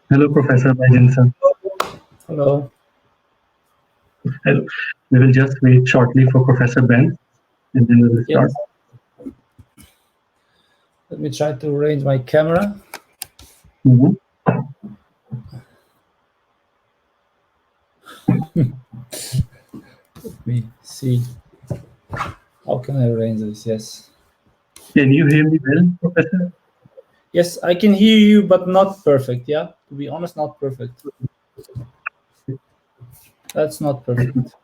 Hello, Professor Bajcinca. Hello. Hello. We will just wait shortly for Professor Berns, and then we will start. Yes. Let me try to arrange my camera. Mhm. Let me see. How can I arrange this? Yes. Can you hear me well, Professor? Yes, I can hear you, but not perfect. Yeah, to be honest, not perfect. That's not perfect.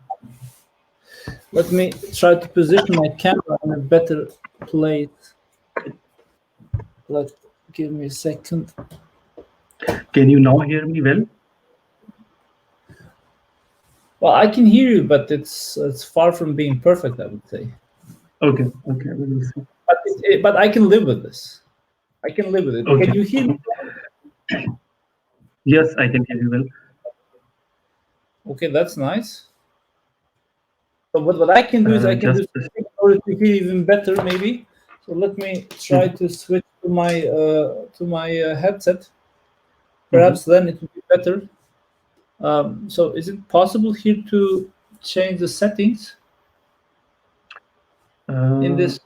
Let me try to position my camera in a better place. Give me a second. Can you now hear me well? Well, I can hear you, but it's far from being perfect, I would say. Okay, okay, we will see. But I can live with this. I can live with it. Okay. Can you hear me? Yes, I can hear you well. Okay, that's nice. So what I can do is I can Just do something in order to hear even better, maybe. So let me try to switch to my headset. Perhaps then it will be better. So is it possible here to change the settings in this?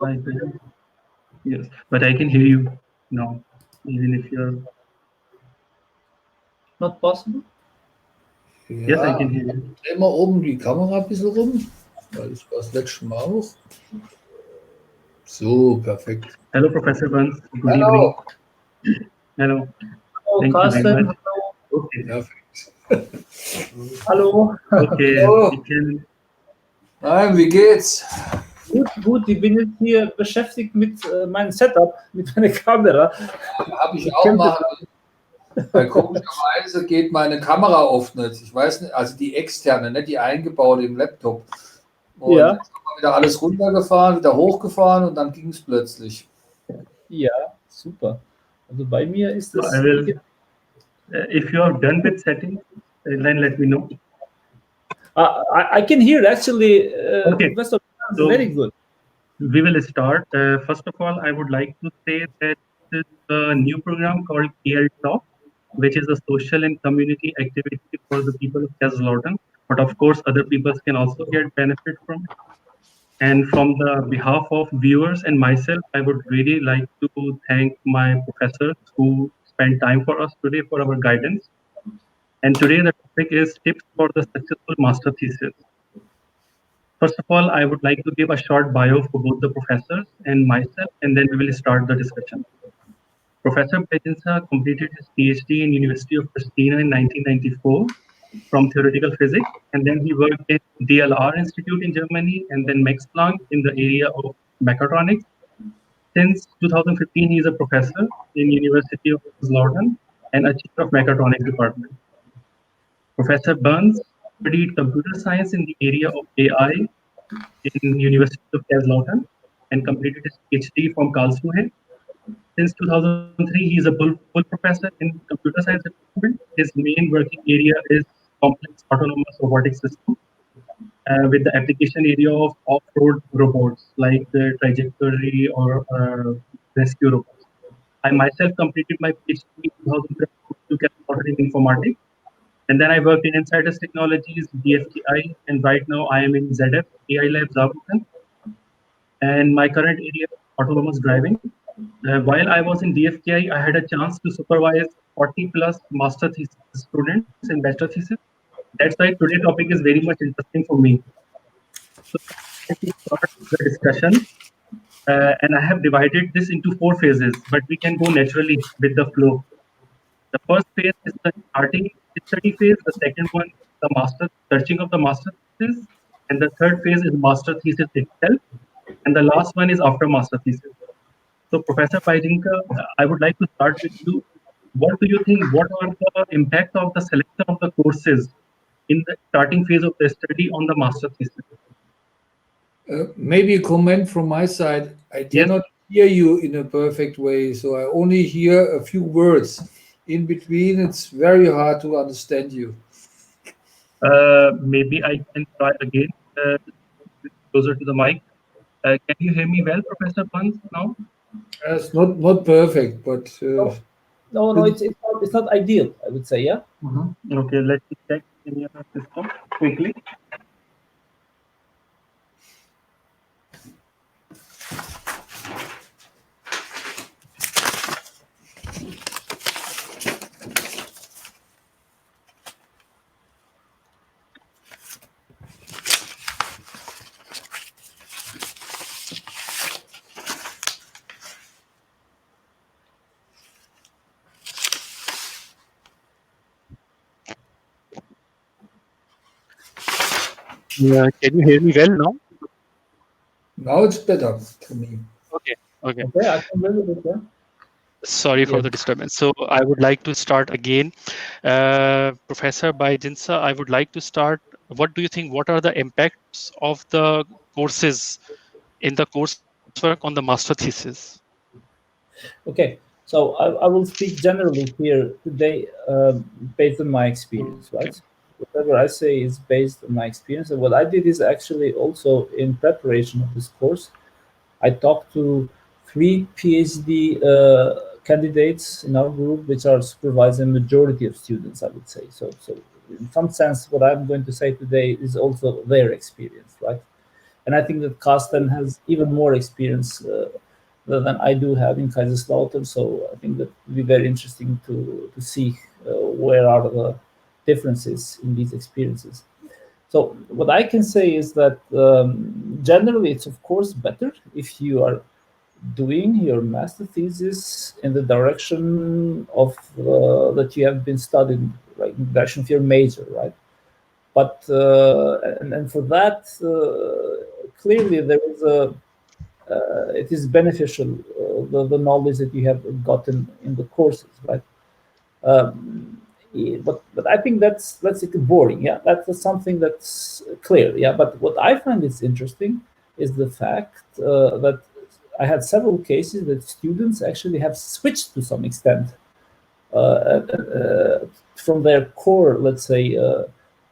yes, but I can hear you now, even if you're. Not possible? Yes, I can Ja, hear you. dreh mal oben die Kamera ein bisschen rum, weil das war das letzte Mal auch. So, perfekt. Hello, Professor Berns. Good evening. Hallo. Hello. Hello, Thank you very Karsten. much. Okay. Perfekt. Hallo. Okay, Hallo. we can. Nein, wie geht's? Gut. Ich bin jetzt hier beschäftigt mit meinem Setup, mit meiner Kamera. Habe ich auch machen. Weil komischerweise geht meine Kamera oft nicht. Ich weiß nicht, also die externe, nicht die eingebaute im Laptop. Und Ja. jetzt haben wir wieder alles runtergefahren, wieder hochgefahren und dann ging es plötzlich. Ja, super. Also bei mir ist So es. I will. If you are done with settings, then let me know. I can hear actually. Okay. Professor, So very good. we will start. First of all, I would like to say that this is a new program called KL Talk, which is a social and community activity for the people of Kaiserslautern. But of course, other people can also get benefit from it. And from the behalf of viewers and myself, I would really like to thank my professors who spent time for us today for our guidance. And today the topic is tips for the successful master thesis. First of all, I would like to give a short bio for both the professors and myself, and then we will start the discussion. Professor Bajcinca completed his PhD in University of Pristina in 1994 from theoretical physics, and then he worked in DLR Institute in Germany, and then Max Planck in the area of mechatronics. Since 2015, he is a professor in University of Kaiserslautern and a chair of mechatronics department. Professor Berns studied computer science in the area of AI in University of Kaiserslautern and completed his PhD from Karlsruhe. Since 2003, he is a full professor in computer science department. His main working area is complex autonomous robotic systems with the application area of off-road robots like trajectory or rescue robots. I myself completed my PhD in 2012 in informatics. And then I worked in Insiders Technologies, DFTI, and right now I am in ZF, AI Lab Zabukan. And my current area is autonomous driving. While I was in DFTI, I had a chance to supervise 40 plus master thesis students in bachelor thesis. That's why today's topic is very much interesting for me. So let me start the discussion. And I have divided this into 4 phases, but we can go naturally with the flow. The first phase is the starting study phase. The second one is the master searching of the master thesis, and the third phase is master thesis itself, and the last one is after master thesis. So, Professor Bajcinca, I would like to start with you. What do you think? What are the impact of the selection of the courses in the starting phase of the study on the master thesis? Maybe a comment from my side. I do Yes. not hear you in a perfect way, so I only hear a few words. In between, it's very hard to understand you. Maybe I can try again closer to the mic. Can you hear me well, Professor Pans, now? It's not perfect, but No, it's not ideal, I would say. Yeah. Okay, let me check in your system quickly. Yeah, can you hear me well now? Now it's better to me. Okay. Okay. Okay, I can live with it. Yeah. Sorry for Yes. the disturbance. So I would like to start again. Professor Bajcinca, I would like to start. What do you think? What are the impacts of the courses in the coursework on the master thesis? Okay, so I will speak generally here today based on my experience, Okay. right? Whatever I say is based on my experience. And what I did is actually also in preparation of this course, I talked to 3 PhD candidates in our group, which are supervising majority of students, I would say. So in some sense, what I'm going to say today is also their experience, right? And I think that Karsten has even more experience than I do have in Kaiserslautern. So I think that will be very interesting to see where are the differences in these experiences. So what I can say is that generally it's of course better if you are doing your master thesis in the direction of that you have been studying, like in the direction of your major, right? But and for that, clearly there is a it is beneficial the knowledge that you have gotten in the courses, right? But I think that's like boring. Yeah, that's something that's clear. Yeah, but what I find is interesting is the fact that I had several cases that students actually have switched to some extent from their core, let's say,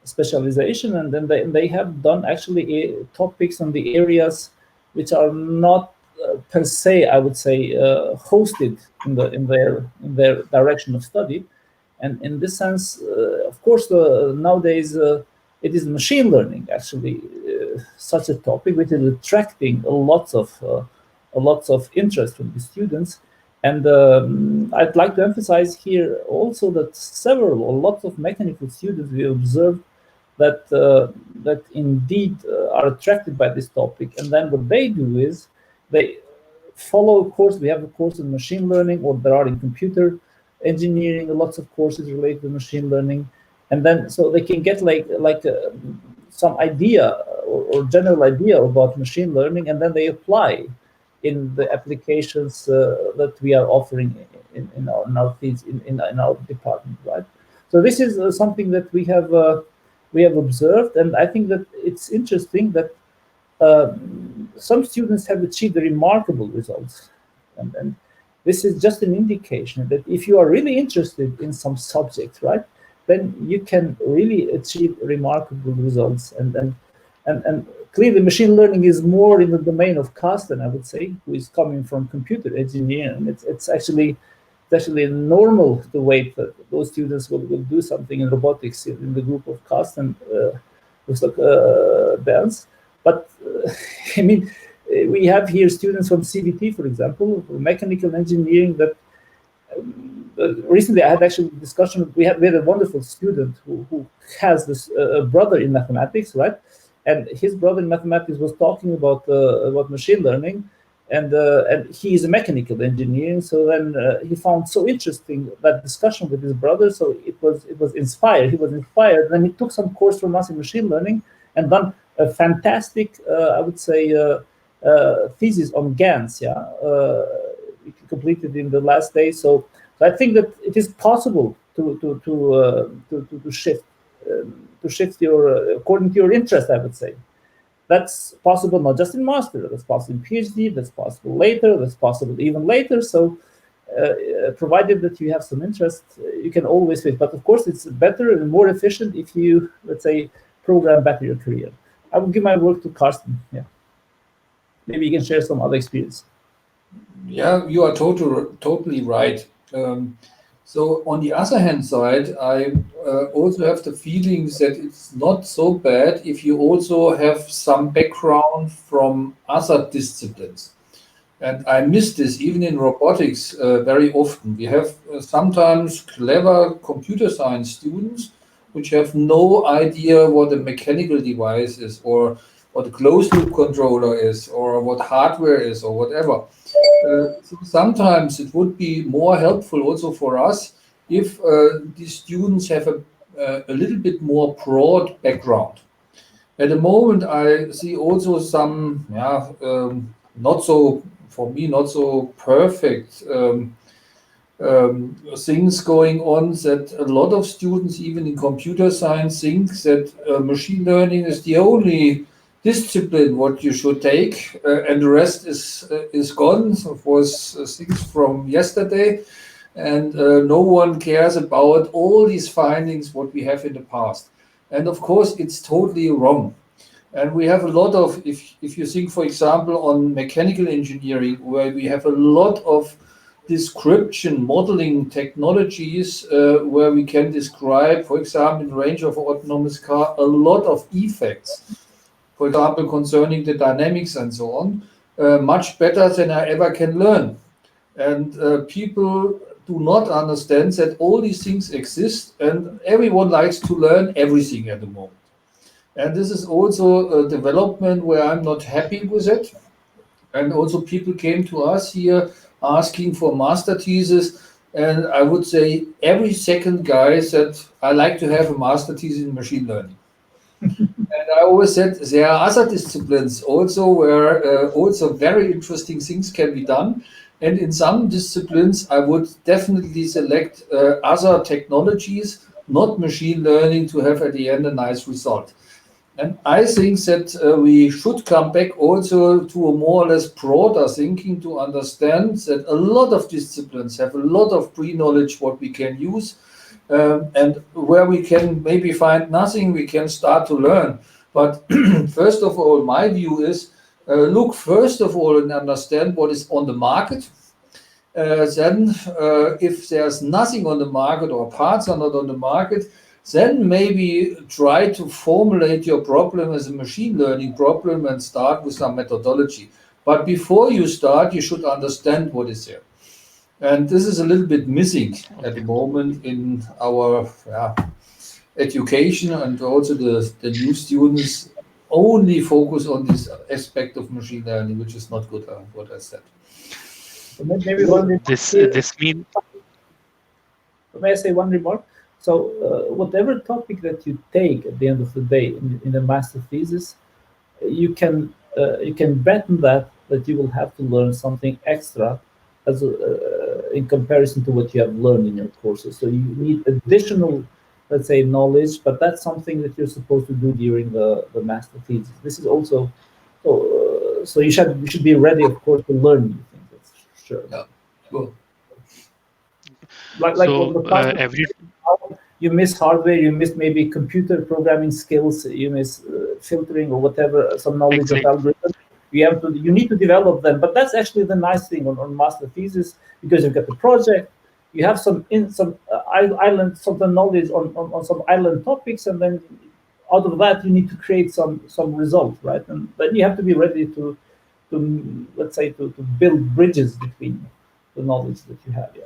specialization, and then they have done actually topics on the areas which are not per se, I would say, hosted in their direction of study. And in this sense, of course, nowadays it is machine learning actually such a topic which is attracting a lots of interest from the students. And I'd like to emphasize here also that lots of mechanical students we observed that indeed are attracted by this topic. And then what they do is they follow a course. We have a course in machine learning, or there are in computer engineering lots of courses related to machine learning, and then so they can get some idea or general idea about machine learning, and then they apply in the applications that we are offering in our department, right? So this is something that we have observed, and I think that it's interesting that some students have achieved remarkable results, and this is just an indication that if you are really interested in some subject, right, then you can really achieve remarkable results. And clearly, machine learning is more in the domain of Karsten, I would say, who is coming from computer engineering. It's actually normal to wait that those students will do something in robotics in the group of Karsten, looks like Berns. But I mean, we have here students from CBT, for example, mechanical engineering. That recently I had actually a discussion. We had a wonderful student who has this brother in mathematics, right? And his brother in mathematics was talking about machine learning, and he is a mechanical engineer. So then he found so interesting that discussion with his brother. So it was inspired. He was inspired. Then he took some course from us in machine learning and done a fantastic, I would say, thesis on GANs. Yeah, completed in the last day. So I think that it is possible to shift your according to your interest, I would say. That's possible not just in master, that's possible in PhD, that's possible later, that's possible even later. So provided that you have some interest, you can always fit. But of course, it's better and more efficient if you, let's say, program better your career. I will give my work to Karsten. Yeah, maybe you can share some other experience. Yeah, you are totally right. So on the other hand side, I also have the feelings that it's not so bad if you also have some background from other disciplines. And I miss this even in robotics very often. We have sometimes clever computer science students which have no idea what a mechanical device is, or what a closed loop controller is, or what hardware is, or whatever. So sometimes it would be more helpful also for us if the students have a little bit more broad background. At the moment, I see also some, not so, for me, not so perfect things going on, that a lot of students, even in computer science, think that machine learning is the only discipline what you should take, and the rest is gone. So it was things from yesterday, and no one cares about all these findings what we have in the past. And of course, it's totally wrong. And we have a lot of, if you think, for example, on mechanical engineering, where we have a lot of description modeling technologies, where we can describe, for example, in the range of autonomous car, a lot of effects, for example, concerning the dynamics and so on, much better than I ever can learn. And people do not understand that all these things exist, and everyone likes to learn everything at the moment. And this is also a development where I'm not happy with it. And also people came to us here asking for master thesis. And I would say every second guy said, I like to have a master thesis in machine learning. And I always said there are other disciplines also where also very interesting things can be done. And in some disciplines, I would definitely select other technologies, not machine learning, to have at the end a nice result. And I think that we should come back also to a more or less broader thinking to understand that a lot of disciplines have a lot of pre-knowledge what we can use, and where we can maybe find nothing, we can start to learn. But first of all, my view is look first of all and understand what is on the market. Then, if there's nothing on the market or parts are not on the market, then maybe try to formulate your problem as a machine learning problem and start with some methodology. But before you start, you should understand what is there. And this is a little bit missing at the moment in our education, and also the new students only focus on this aspect of machine learning, which is not good, what I said. So maybe one remark This means. May I say one remark? So whatever topic that you take at the end of the day in the master thesis, you can bet on that you will have to learn something extra as in comparison to what you have learned in your courses. So you need additional, let's say, knowledge, but that's something that you're supposed to do during the master thesis. This is also so you should be ready, of course, to learn new things. That's sure. Yeah, sure. Like you miss hardware, you miss maybe computer programming skills, you miss filtering or whatever, some knowledge of algorithms. You need to develop them, but that's actually the nice thing on master thesis, because you've got the project, you have some knowledge on some island topics, and then out of that you need to create some result, right? And then you have to be ready to let's say to build bridges between the knowledge that you have. Yeah.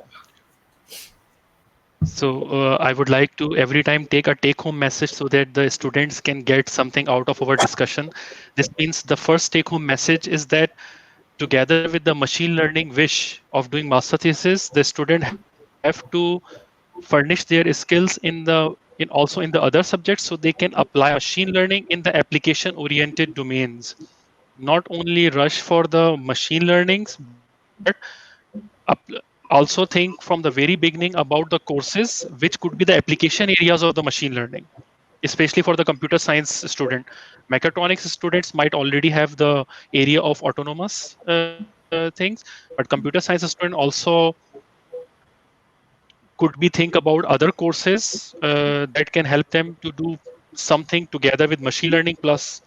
So I would like to every time take a take-home message so that the students can get something out of our discussion. This means the first take-home message is that together with the machine learning wish of doing master thesis, the student have to furnish their skills also in the other subjects, so they can apply machine learning in the application-oriented domains. Not only rush for the machine learnings, but also think from the very beginning about the courses which could be the application areas of the machine learning, especially for the computer science student. Mechatronics students might already have the area of autonomous things, but computer science student also could be think about other courses that can help them to do something together with machine learning plus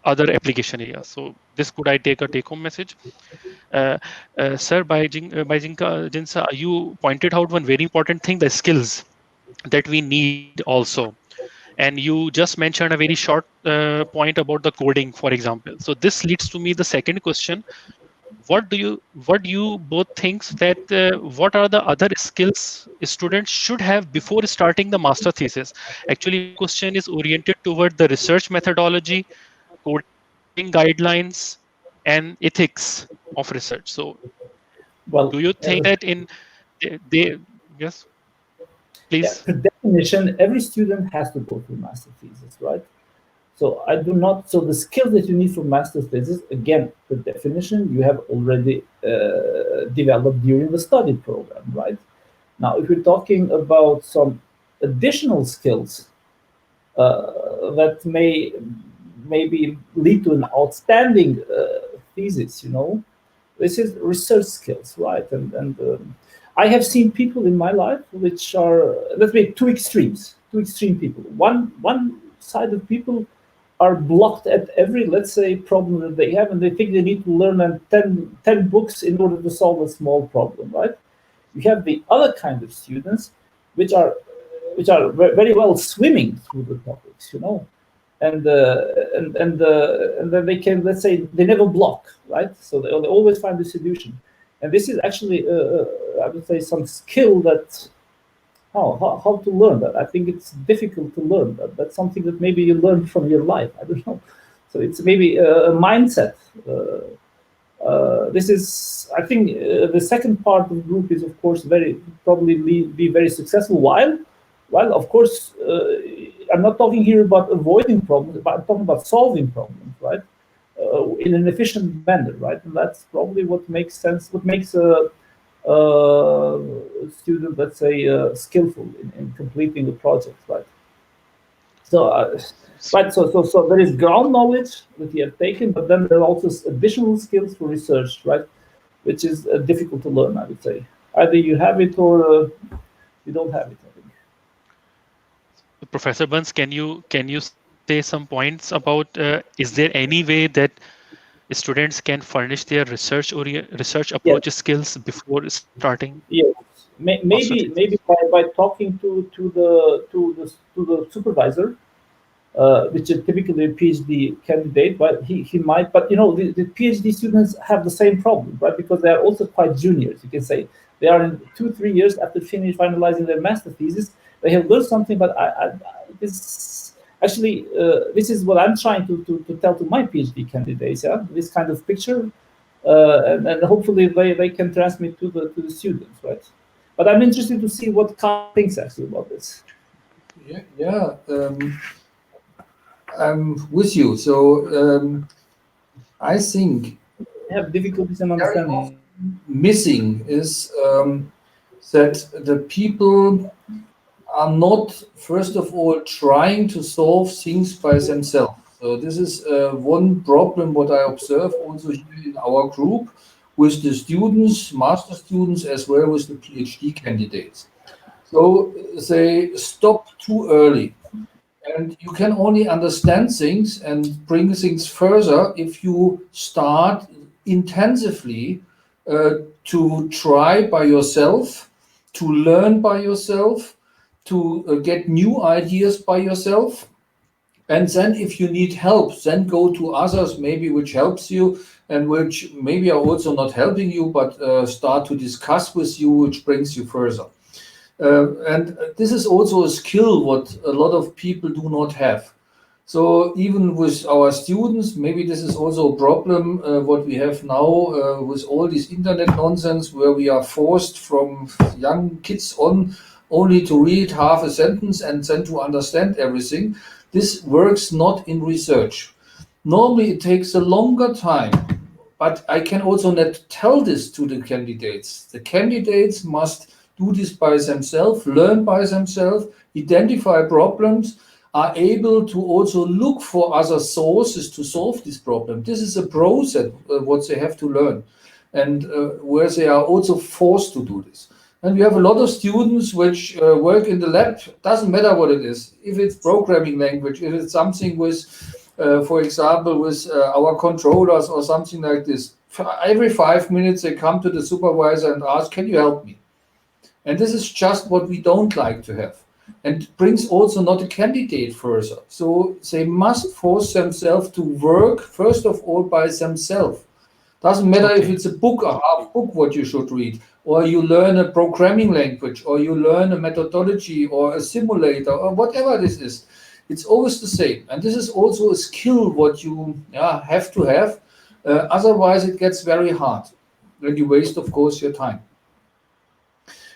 other application areas. So this could I take a take-home message? Sir, Bajcinca, you pointed out one very important thing, the skills that we need also. And you just mentioned a very short point about the coding, for example. So this leads to me the second question. What do you both think that what are the other skills students should have before starting the master thesis? Actually, my question is oriented toward the research methodology, coding guidelines, and ethics of research. So do Well, you think that in they yes, yeah, please? per definition, every student has to go through master thesis, right? So I do not. So the skills that you need for master thesis, again, per definition, you have already developed during the study program, right? Now, if we're talking about some additional skills that may maybe lead to an outstanding thesis, this is research skills, right? And I have seen people in my life which are, let's say, two extreme people. One side of people are blocked at every, let's say, problem that they have, and they think they need to learn 10 books in order to solve a small problem, right? You have the other kind of students which are very well swimming through the topics, and then they can, let's say, they never block, right? So they always find a solution, and this is actually I would say some skill that how to learn that. I think it's difficult to learn that. That's something that maybe you learn from your life. I don't know. So it's maybe a mindset. This is, I think, the second part of the group is, of course, probably be very successful. While of course, I'm not talking here about avoiding problems, but I'm talking about solving problems, right? In an efficient manner, right? And that's probably what makes sense. What makes a student, let's say, skillful in completing the project, right? So, right. So there is ground knowledge that you have taken, but then there are also additional skills for research, right? Which is difficult to learn, I would say. Either you have it or you don't have it. I think. Professor Berns, can you say some points about is there any way that students can furnish their research Yes. approach skills before starting? Yes. Master Maybe thesis? by talking to the supervisor, which is typically a PhD candidate, but he might. But the PhD students have the same problem, right? Because they are also quite juniors. You can say they are in 2-3 years after finalizing their master thesis. They have learned something, but this actually this is what I'm trying to tell to my PhD candidates. Yeah, this kind of picture, and hopefully they can transmit to the students, right? But I'm interested to see what Karl thinks actually about this. Yeah. I'm with you. So I think I have difficulties in understanding. missing is that the people are not, first of all, trying to solve things by themselves. So this is one problem what I observe also here in our group with the students, master students, as well as the PhD candidates. So they stop too early. And you can only understand things and bring things further if you start intensively to try by yourself, to learn by yourself, to get new ideas by yourself. And then if you need help, then go to others maybe which helps you and which maybe are also not helping you, but start to discuss with you, which brings you further. And this is also a skill what a lot of people do not have. So even with our students, maybe this is also a problem what we have now with all this internet nonsense, where we are forced from young kids on only to read half a sentence and then to understand everything. This works not in research. Normally it takes a longer time, but I can also not tell this to the candidates. The candidates must do this by themselves, learn by themselves, identify problems, are able to also look for other sources to solve this problem. This is a process, what they have to learn, and where they are also forced to do this. And we have a lot of students which work in the lab, doesn't matter what it is, if it's programming language, if it's something with for example, with our controllers or something like this. Every 5 minutes they come to the supervisor and ask, can you help me? And this is just what we don't like to have. And brings also not a candidate further. So they must force themselves to work, first of all, by themselves. Doesn't matter if it's a book, a half book, what you should read, or you learn a programming language, or you learn a methodology, or a simulator, or whatever this is. It's always the same. And this is also a skill what you have to have. Otherwise, it gets very hard. And you waste, of course, your time.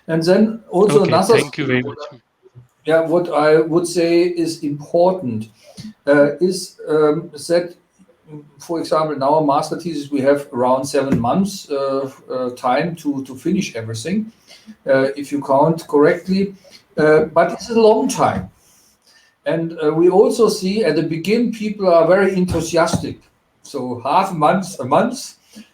And then also another thank you very much. Yeah, what I would say is important is that, for example, in our master thesis, we have around 7 months time to finish everything, if you count correctly. But it's a long time. And we also see at the beginning, people are very enthusiastic. So half a month,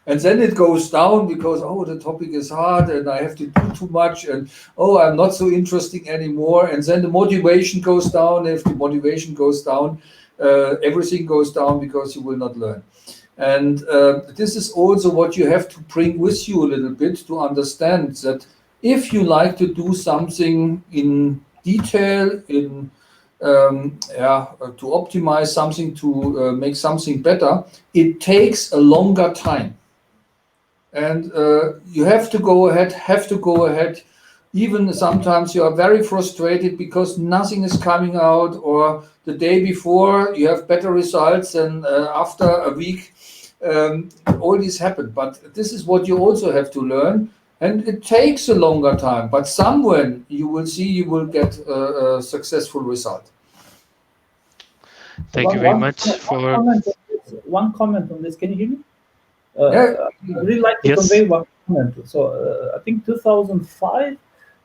and then it goes down because, oh, the topic is hard and I have to do too much, and oh, I'm not so interesting anymore. And then the motivation goes down. If the motivation goes down, everything goes down because you will not learn. And this is also what you have to bring with you a little bit to understand that if you like to do something in detail, to optimize something, to make something better, it takes a longer time. And you have to go ahead. Even sometimes you are very frustrated because nothing is coming out, or the day before you have better results than after a week. All this happened. But this is what you also have to learn. And it takes a longer time, but somewhere you will see you will get a successful result. Thank you very much for... One comment on this. Can you hear me? Yeah. I'd really like to convey one comment. So I think 2005,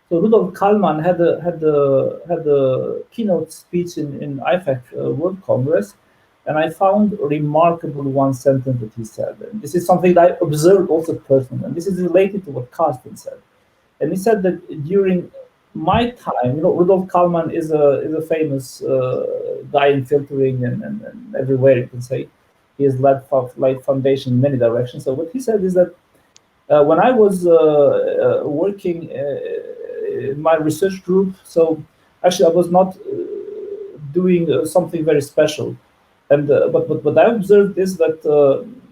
so Rudolf Kallmann had a keynote speech in IFAC World Congress, and I found a remarkable one sentence that he said. And this is something that I observed also personally, and this is related to what Karsten said. And he said that during my time, Rudolf Kallmann is a famous guy in filtering and everywhere, you can say. He has led foundation in many directions. So what he said is that when I was working in my research group, so actually I was not doing something very special. And but what I observed is that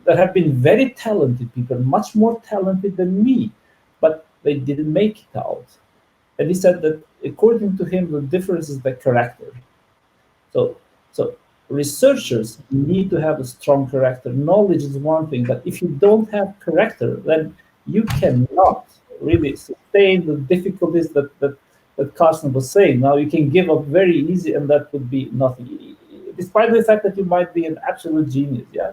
there have been very talented people, much more talented than me, but they didn't make it out. And he said that according to him, the difference is the character. So researchers need to have a strong character. Knowledge is one thing, but if you don't have character, then you cannot really sustain the difficulties that Karsten was saying. Now you can give up very easy, and that would be nothing, despite the fact that you might be an absolute genius. Yeah.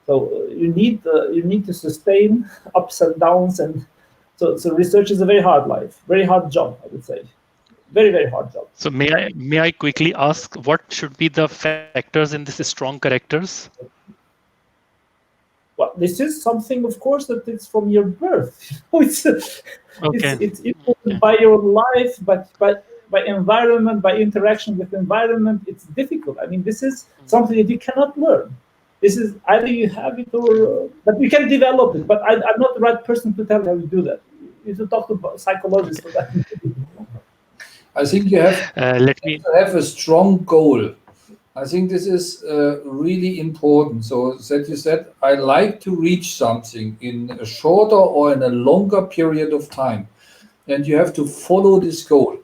So you need to sustain ups and downs, and so research is a very hard life, very hard job, I would say. Very, very hard job. So may I quickly ask, what should be the factors in this strong characters? Well, this is something, of course, that it's from your birth. It's influenced by your life, but by environment, by interaction with environment. It's difficult. I mean, this is something that you cannot learn. This is either you have it or, but you can develop it. But I'm not the right person to tell you how to do that. You should talk to psychologists for that. I think you have to have a strong goal. I think this is really important. So that you said, I like to reach something in a shorter or in a longer period of time. And you have to follow this goal.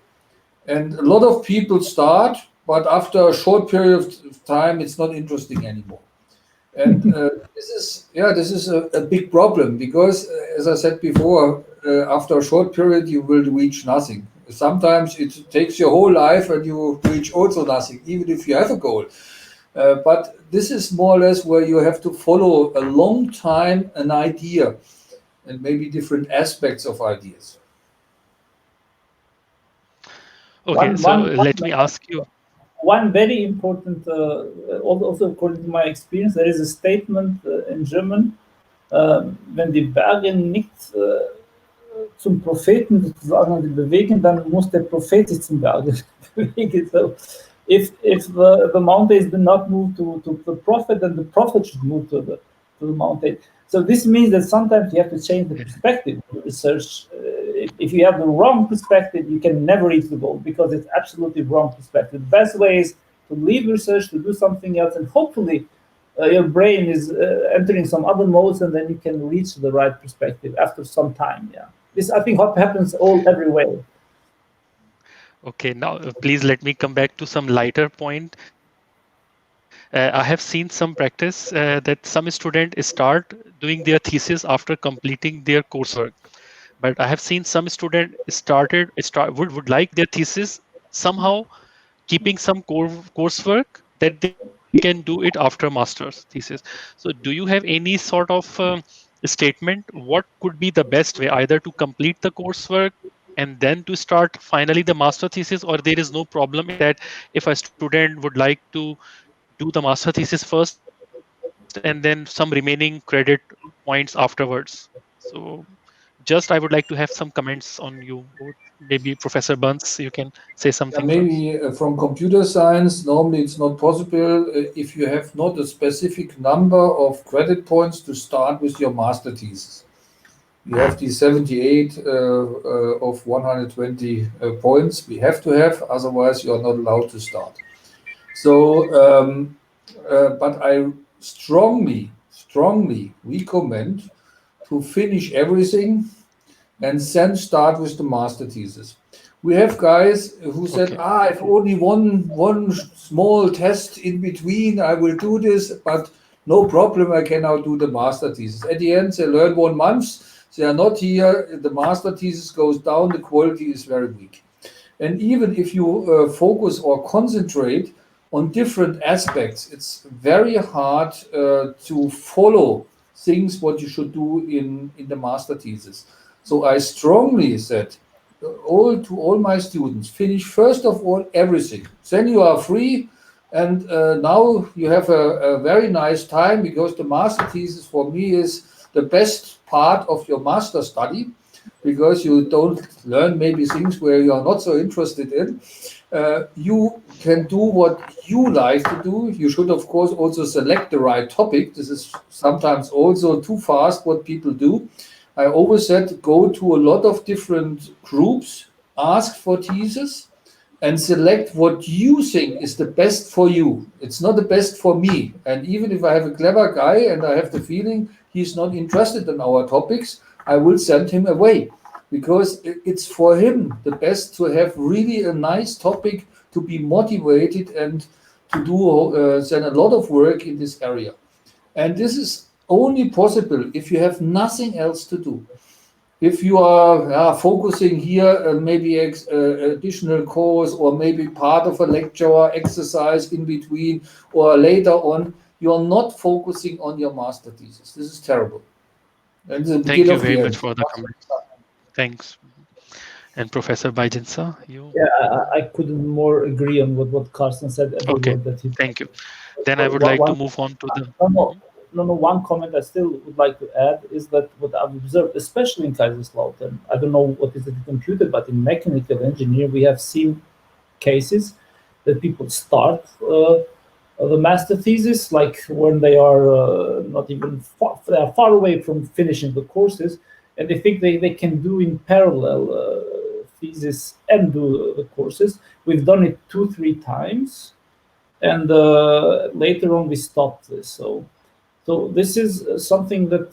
And a lot of people start, but after a short period of time, it's not interesting anymore. And this is a big problem because, as I said before, after a short period, you will reach nothing. Sometimes it takes your whole life and you reach also nothing, even if you have a goal. But this is more or less where you have to follow a long time an idea and maybe different aspects of ideas. Okay, let me ask you. One very important, also according to my experience, there is a statement in German, wenn die Berge nicht zum Propheten sozusagen bewegen, dann muss der Prophet sich zum Berge bewegen. So if the mountains do not move to the prophet, then the prophet should move to the mountain. So this means that sometimes you have to change the perspective of research. If you have the wrong perspective, you can never reach the goal because it's absolutely wrong perspective. The best way is to leave research, to do something else, and hopefully your brain is entering some other modes, and then you can reach the right perspective after some time. Yeah, this I think what happens every way. Okay, now please let me come back to some lighter point. I have seen some practice that some student start doing their thesis after completing their coursework. But I have seen some student would like their thesis somehow keeping some coursework that they can do it after master's thesis. So do you have any sort of statement what could be the best way, either to complete the coursework and then to start finally the master thesis, or there is no problem in that if a student would like to do the master thesis first and then some remaining credit points afterwards? So just I would like to have some comments on you both. Maybe Professor Burns, you can say something first. Maybe from computer science, normally it's not possible if you have not a specific number of credit points to start with your master thesis. You have the 78 of 120 points we have to have, otherwise you are not allowed to start. So, but I strongly recommend to finish everything and then start with the master thesis. We have guys who said, Okay. I've only one small test in between, I will do this, but no problem, I can now do the master thesis. At the end, they learn 1 month, they are not here, the master thesis goes down, the quality is very weak. And even if you focus or concentrate on different aspects, it's very hard to follow things what you should do in the master thesis. So I strongly said to all my students, finish first of all everything. Then you are free, and now you have a very nice time, because the master thesis for me is the best part of your master study, because you don't learn maybe things where you are not so interested in. You can do what you like to do. You should, of course, also select the right topic. This is sometimes also too fast what people do. I always said, go to a lot of different groups, ask for thesis, and select what you think is the best for you. It's not the best for me. And even if I have a clever guy and I have the feeling he's not interested in our topics, I will send him away, because it's for him the best to have really a nice topic, to be motivated and to do then a lot of work in this area. And this is only possible if you have nothing else to do. If you are focusing here, maybe additional course, or maybe part of a lecture or exercise in between, or later on, you are not focusing on your master thesis. This is terrible. And the Thank beginning you of very the much end. for the comments. Thanks. And Professor Bajcinca, you? Yeah, I couldn't more agree on what Karsten said. Every Okay, word that he. thank you. Then I would One, like to one, move on to the. no, one comment I still would like to add is that what I've observed, especially in Kaiserslautern, I don't know what is it in computer, but in mechanical engineering, we have seen cases that people start the master thesis, like when they are not even they are far away from finishing the courses, and they think they can do in parallel thesis and do the courses. We've done it 2-3 times, and later on we stopped this. So this is something that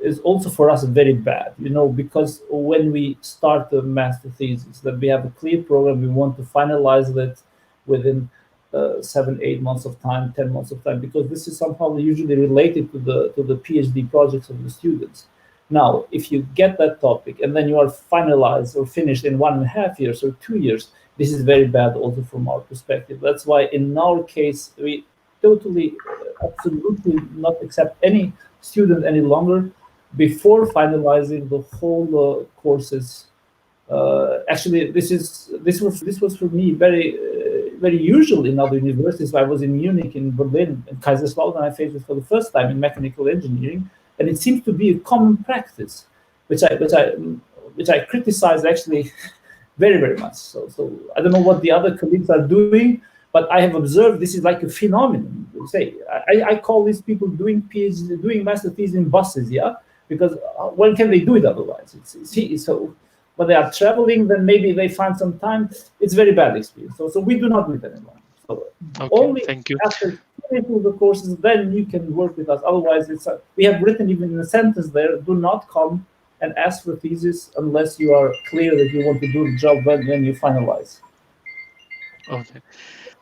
is also for us very bad, because when we start the master thesis, that we have a clear program, we want to finalize that within 7-8 months of time, 10 months of time, because this is somehow usually related to the PhD projects of the students. Now, if you get that topic and then you are finalized or finished in 1.5 years or 2 years, this is very bad also from our perspective. That's why in our case, we totally, absolutely not accept any student any longer before finalizing the whole courses. Actually, this was for me very usual in other universities. I was in Munich, in Berlin, in Kaiserslautern. I faced it for the first time in mechanical engineering, and it seems to be a common practice, which I criticize actually very, very much. So I don't know what the other colleagues are doing, but I have observed this is like a phenomenon. Say, I call these people doing PhD, doing master thesis in buses, yeah, because when can they do it otherwise? So when they are traveling, then maybe they find some time. It's very bad experience. So we do not do it anymore. So Okay, only thank you. after finishing the courses, then you can work with us. Otherwise, we have written even in a sentence there: do not come and ask for thesis unless you are clear that you want to do the job when you finalize. Okay.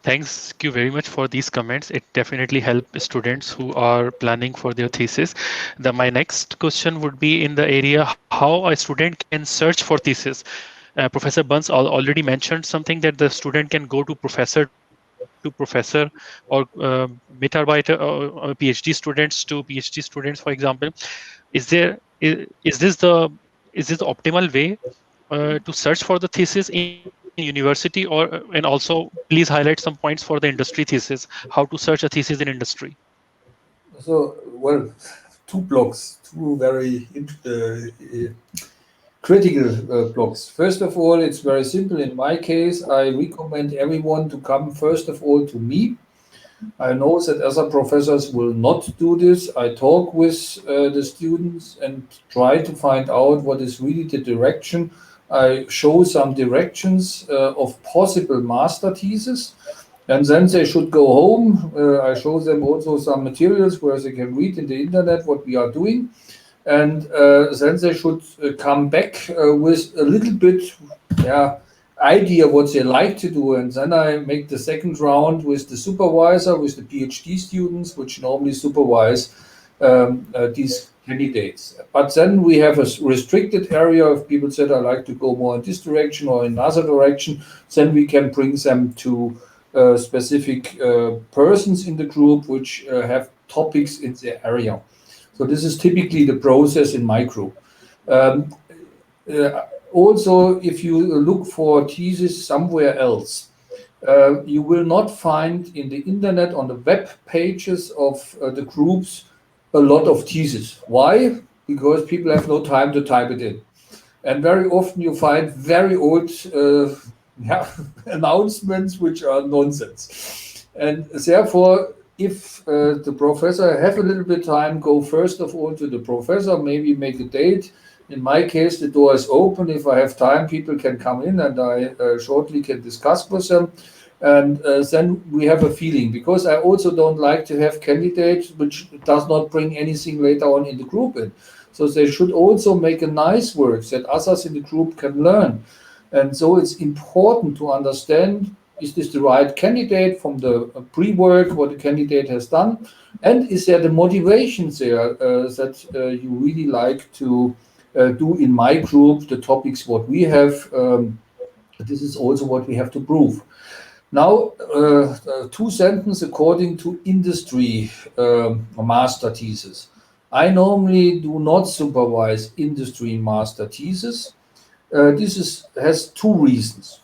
Thanks you very much for these comments. It definitely helps students who are planning for their thesis. My next question would be in the area how a student can search for thesis. Professor Berns already mentioned something that the student can go to professor or Mitarbeiter PhD students to PhD students, for example. Is this the optimal way to search for the thesis in university, or and also please highlight some points for the industry thesis, how to search a thesis in industry? So, well, two blocks, two very critical blocks. First of all, it's very simple. In my case, I recommend everyone to come first of all to me. I know that other professors will not do this. I talk with the students and try to find out what is really the direction. I show some directions of possible master thesis, and then they should go home. I show them also some materials where they can read in the internet what we are doing. And then they should come back with a little bit, idea what they like to do. And then I make the second round with the supervisor, with the PhD students, which normally supervise these candidates. But then we have a restricted area of people said, I like to go more in this direction or in another direction. Then we can bring them to specific persons in the group which have topics in their area. So this is typically the process in my group. Also, if you look for thesis somewhere else, you will not find in the internet on the web pages of the groups a lot of thesis. Why? Because people have no time to type it in. And very often you find very old announcements which are nonsense. And therefore, if the professor have a little bit time, go first of all to the professor, maybe make a date. In my case, the door is open. If I have time, people can come in and I shortly can discuss with them. And then we have a feeling, because I also don't like to have candidates which does not bring anything later on in the group in. So they should also make a nice work that others in the group can learn. And so it's important to understand, is this the right candidate from the pre-work, what the candidate has done? And is there the motivation there that you really like to do in my group, the topics what we have? This is also what we have to prove. Now, two sentences according to industry master thesis. I normally do not supervise industry master thesis. This has two reasons.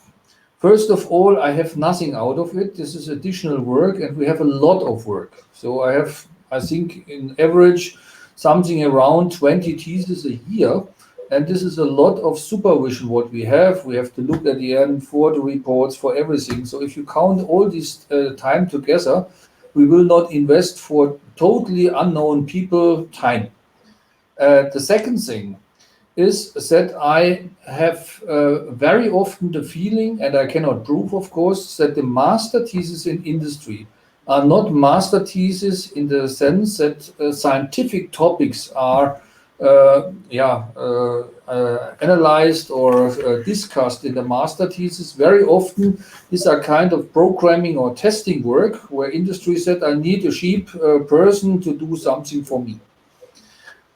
First of all, I have nothing out of it. This is additional work, and we have a lot of work. So I have, I think, in average, something around 20 theses a year. And this is a lot of supervision what we have. We have to look at the end for the reports, for everything. So if you count all this time together, we will not invest for totally unknown people time. The second thing is that I have very often the feeling, and I cannot prove, of course, that the master thesis in industry are not master thesis in the sense that scientific topics are analyzed or discussed in the master thesis. Very often these are kind of programming or testing work where industry said, I need a cheap person to do something for me.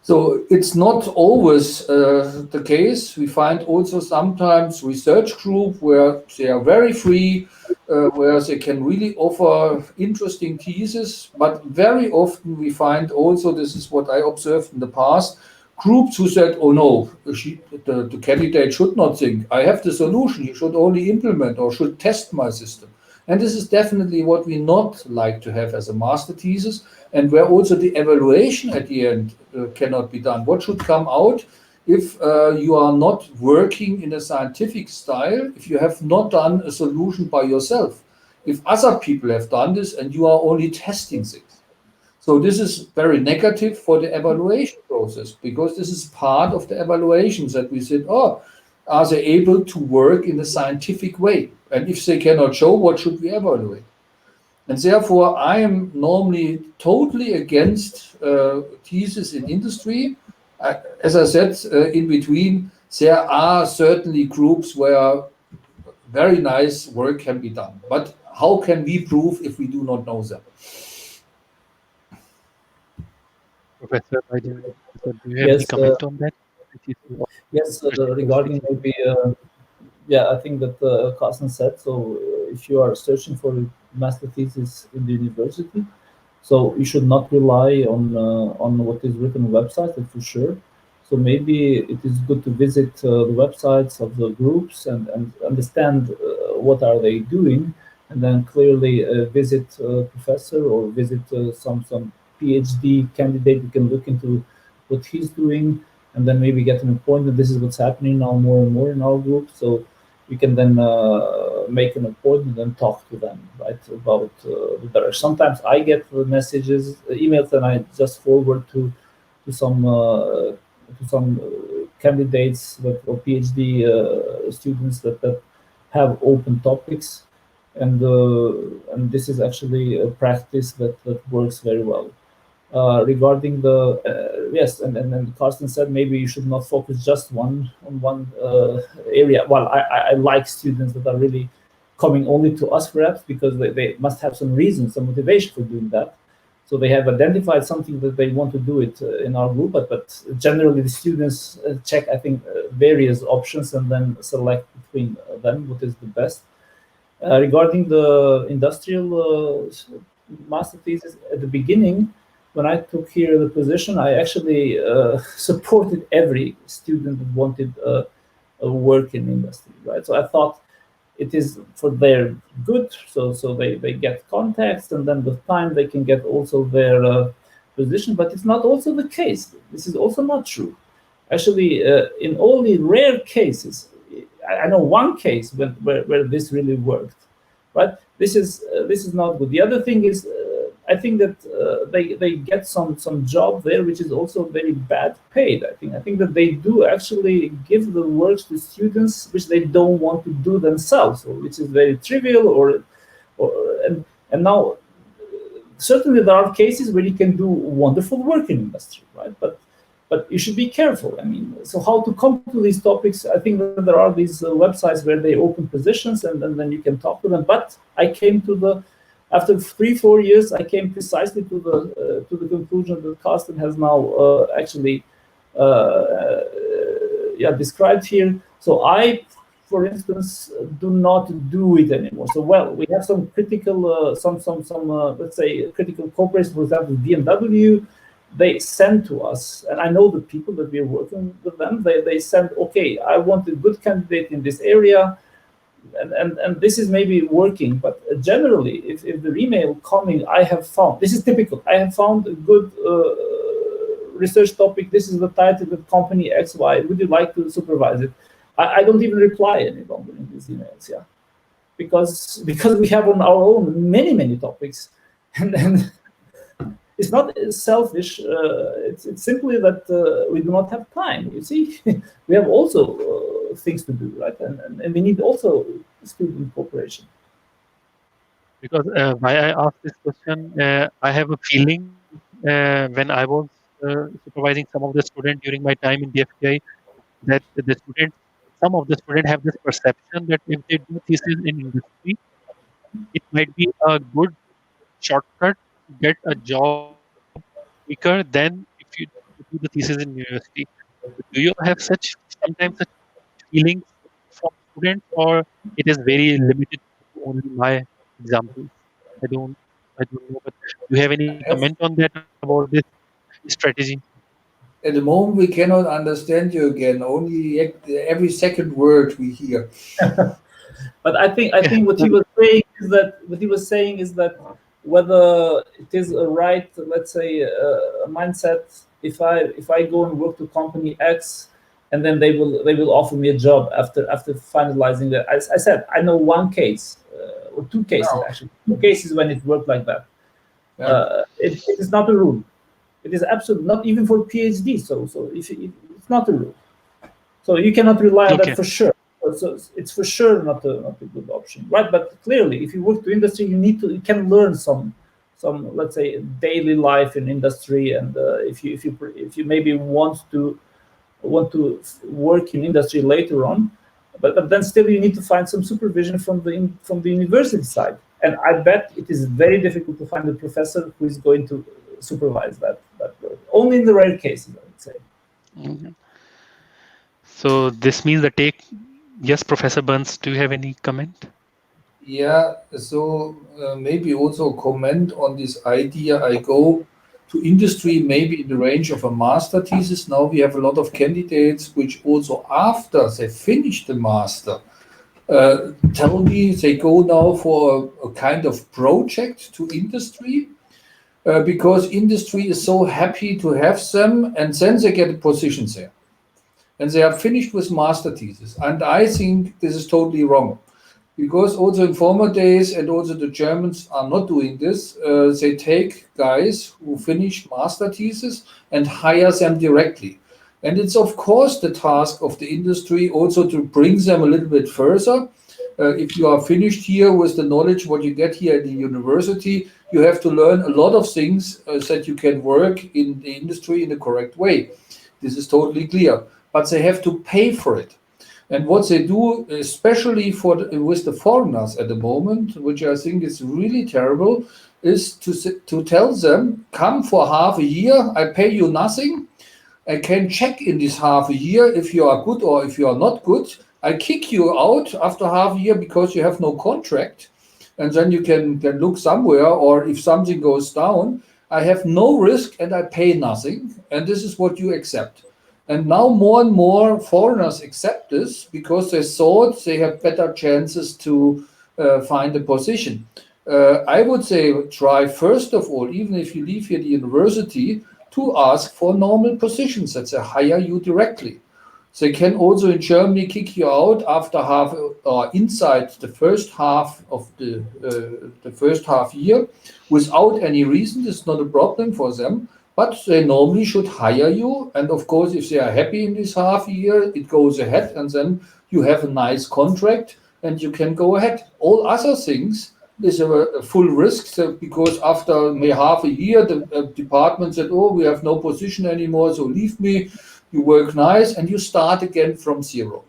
So it's not always the case. We find also sometimes research group where they are very free, where they can really offer interesting theses. But very often we find also, this is what I observed in the past, groups who said, oh no, the candidate should not think, I have the solution, you should only implement or should test my system. And this is definitely what we not like to have as a master thesis, and where also the evaluation at the end cannot be done. What should come out if you are not working in a scientific style, if you have not done a solution by yourself, if other people have done this and you are only testing things. So this is very negative for the evaluation process, because this is part of the evaluations that we said, oh, are they able to work in a scientific way? And if they cannot show, what should we evaluate? And therefore, I am normally totally against thesis in industry. As I said, in between, there are certainly groups where very nice work can be done. But how can we prove if we do not know them? Professor Bajcinca, do you have any Yes, comment on that? yes. Regarding maybe, yeah, I think that Karsten said. So, if you are searching for a master thesis in the university, so you should not rely on what is written on websites, that's for sure. So maybe it is good to visit the websites of the groups and understand what are they doing, and then clearly visit a professor or visit some PhD candidate who can look into what he's doing, and then maybe get an appointment. This is what's happening now more and more in our group. So we can then make an appointment and talk to them, right, about the direction. Sometimes I get the messages, emails, and I just forward to some candidates or PhD students that have open topics, and this is actually a practice that works very well. Regarding the yes, and then Karsten said maybe you should not focus just on one area. Well, I like students that are really coming only to us perhaps because they must have some reason, some motivation for doing that. So they have identified something that they want to do it in our group, but generally the students check, I think, various options and then select between them what is the best. Regarding the industrial master thesis, at the beginning, when I took here the position, I actually supported every student that wanted a work in industry, right? So I thought it is for their good, so they get contacts, and then with time they can get also their position. But it's not also the case. This is also not true. Actually, in only rare cases, I know one case where this really worked, but this is not good. The other thing is, I think that they get some job there, which is also very bad paid. I think that they do actually give the works to students which they don't want to do themselves, or which is very trivial, or and now certainly there are cases where you can do wonderful work in industry, right? But you should be careful. I mean, so how to come to these topics? I think that there are these websites where they open positions, and then you can talk to them. But I came to after 3-4 years, I came precisely to the conclusion that Karsten has now actually described here. So I, for instance, do not do it anymore. So we have some critical, let's say critical corporations, for example, BMW. They send to us, and I know the people that we're working with them. They send, okay, I want a good candidate in this area. And this is maybe working, but generally, if the email coming, I have found, this is typical, I have found a good research topic, this is the title of company XY, would you like to supervise it? I don't even reply any longer in these emails, yeah, because we have on our own many topics, and it's not selfish, it's simply that we do not have time, you see. We have also things to do, right? And we need also student cooperation. Because why I asked this question, I have a feeling when I was supervising some of the students during my time in the FTI, that some of the students have this perception that if they do thesis in industry, it might be a good shortcut to get a job quicker than if you do the thesis in university. Do you have sometimes such feelings from students, or it is very limited to only my examples? I don't, I don't know. But do you have any comment on that about this strategy? At the moment, we cannot understand you again. Only every second word we hear. But I think what he was saying is that whether it is a right, let's say, a mindset. If I go and work to company X, and then they will offer me a job after finalizing that. As I said, I know one case or two cases actually, two cases when it worked like that. It is not a rule. It is absolutely not even for PhD. So if it's not a rule, so you cannot rely on that for sure. So it's for sure not a good option, right? But clearly, if you work to industry, you can learn some let's say daily life in industry, and if you maybe want to work in industry later on, but then still you need to find some supervision from the university side, and I bet it is very difficult to find a professor who is going to supervise that work. Only in the rare cases, I would say. Mm-hmm. So this means yes, Professor Berns, do you have any comment? Yeah, so maybe also comment on this idea. I go to industry maybe in the range of a master thesis. Now we have a lot of candidates which also after they finish the master tell me they go now for a kind of project to industry because industry is so happy to have them, and then they get a position there. And they are finished with master thesis. And I think this is totally wrong. Because also in former days, and also the Germans are not doing this, they take guys who finish master thesis and hire them directly. And it's of course the task of the industry also to bring them a little bit further. If you are finished here with the knowledge what you get here at the university, you have to learn a lot of things that you can work in the industry in the correct way. This is totally clear. But they have to pay for it. And what they do, especially with the foreigners at the moment, which I think is really terrible, is to tell them, come for half a year, I pay you nothing. I can check in this half a year if you are good or if you are not good. I kick you out after half a year because you have no contract. And then you can look somewhere, or if something goes down, I have no risk and I pay nothing. And this is what you accept. And now more and more foreigners accept this because they thought they have better chances to find a position. I would say try first of all, even if you leave here the university, to ask for normal positions that they hire you directly. They can also in Germany kick you out after half or inside the first half of the first half year without any reason. It's not a problem for them. But they normally should hire you. And of course, if they are happy in this half year, it goes ahead. And then you have a nice contract and you can go ahead. All other things is a full risk. So because after maybe half a year, the department said, oh, we have no position anymore, so leave me. You work nice and you start again from zero.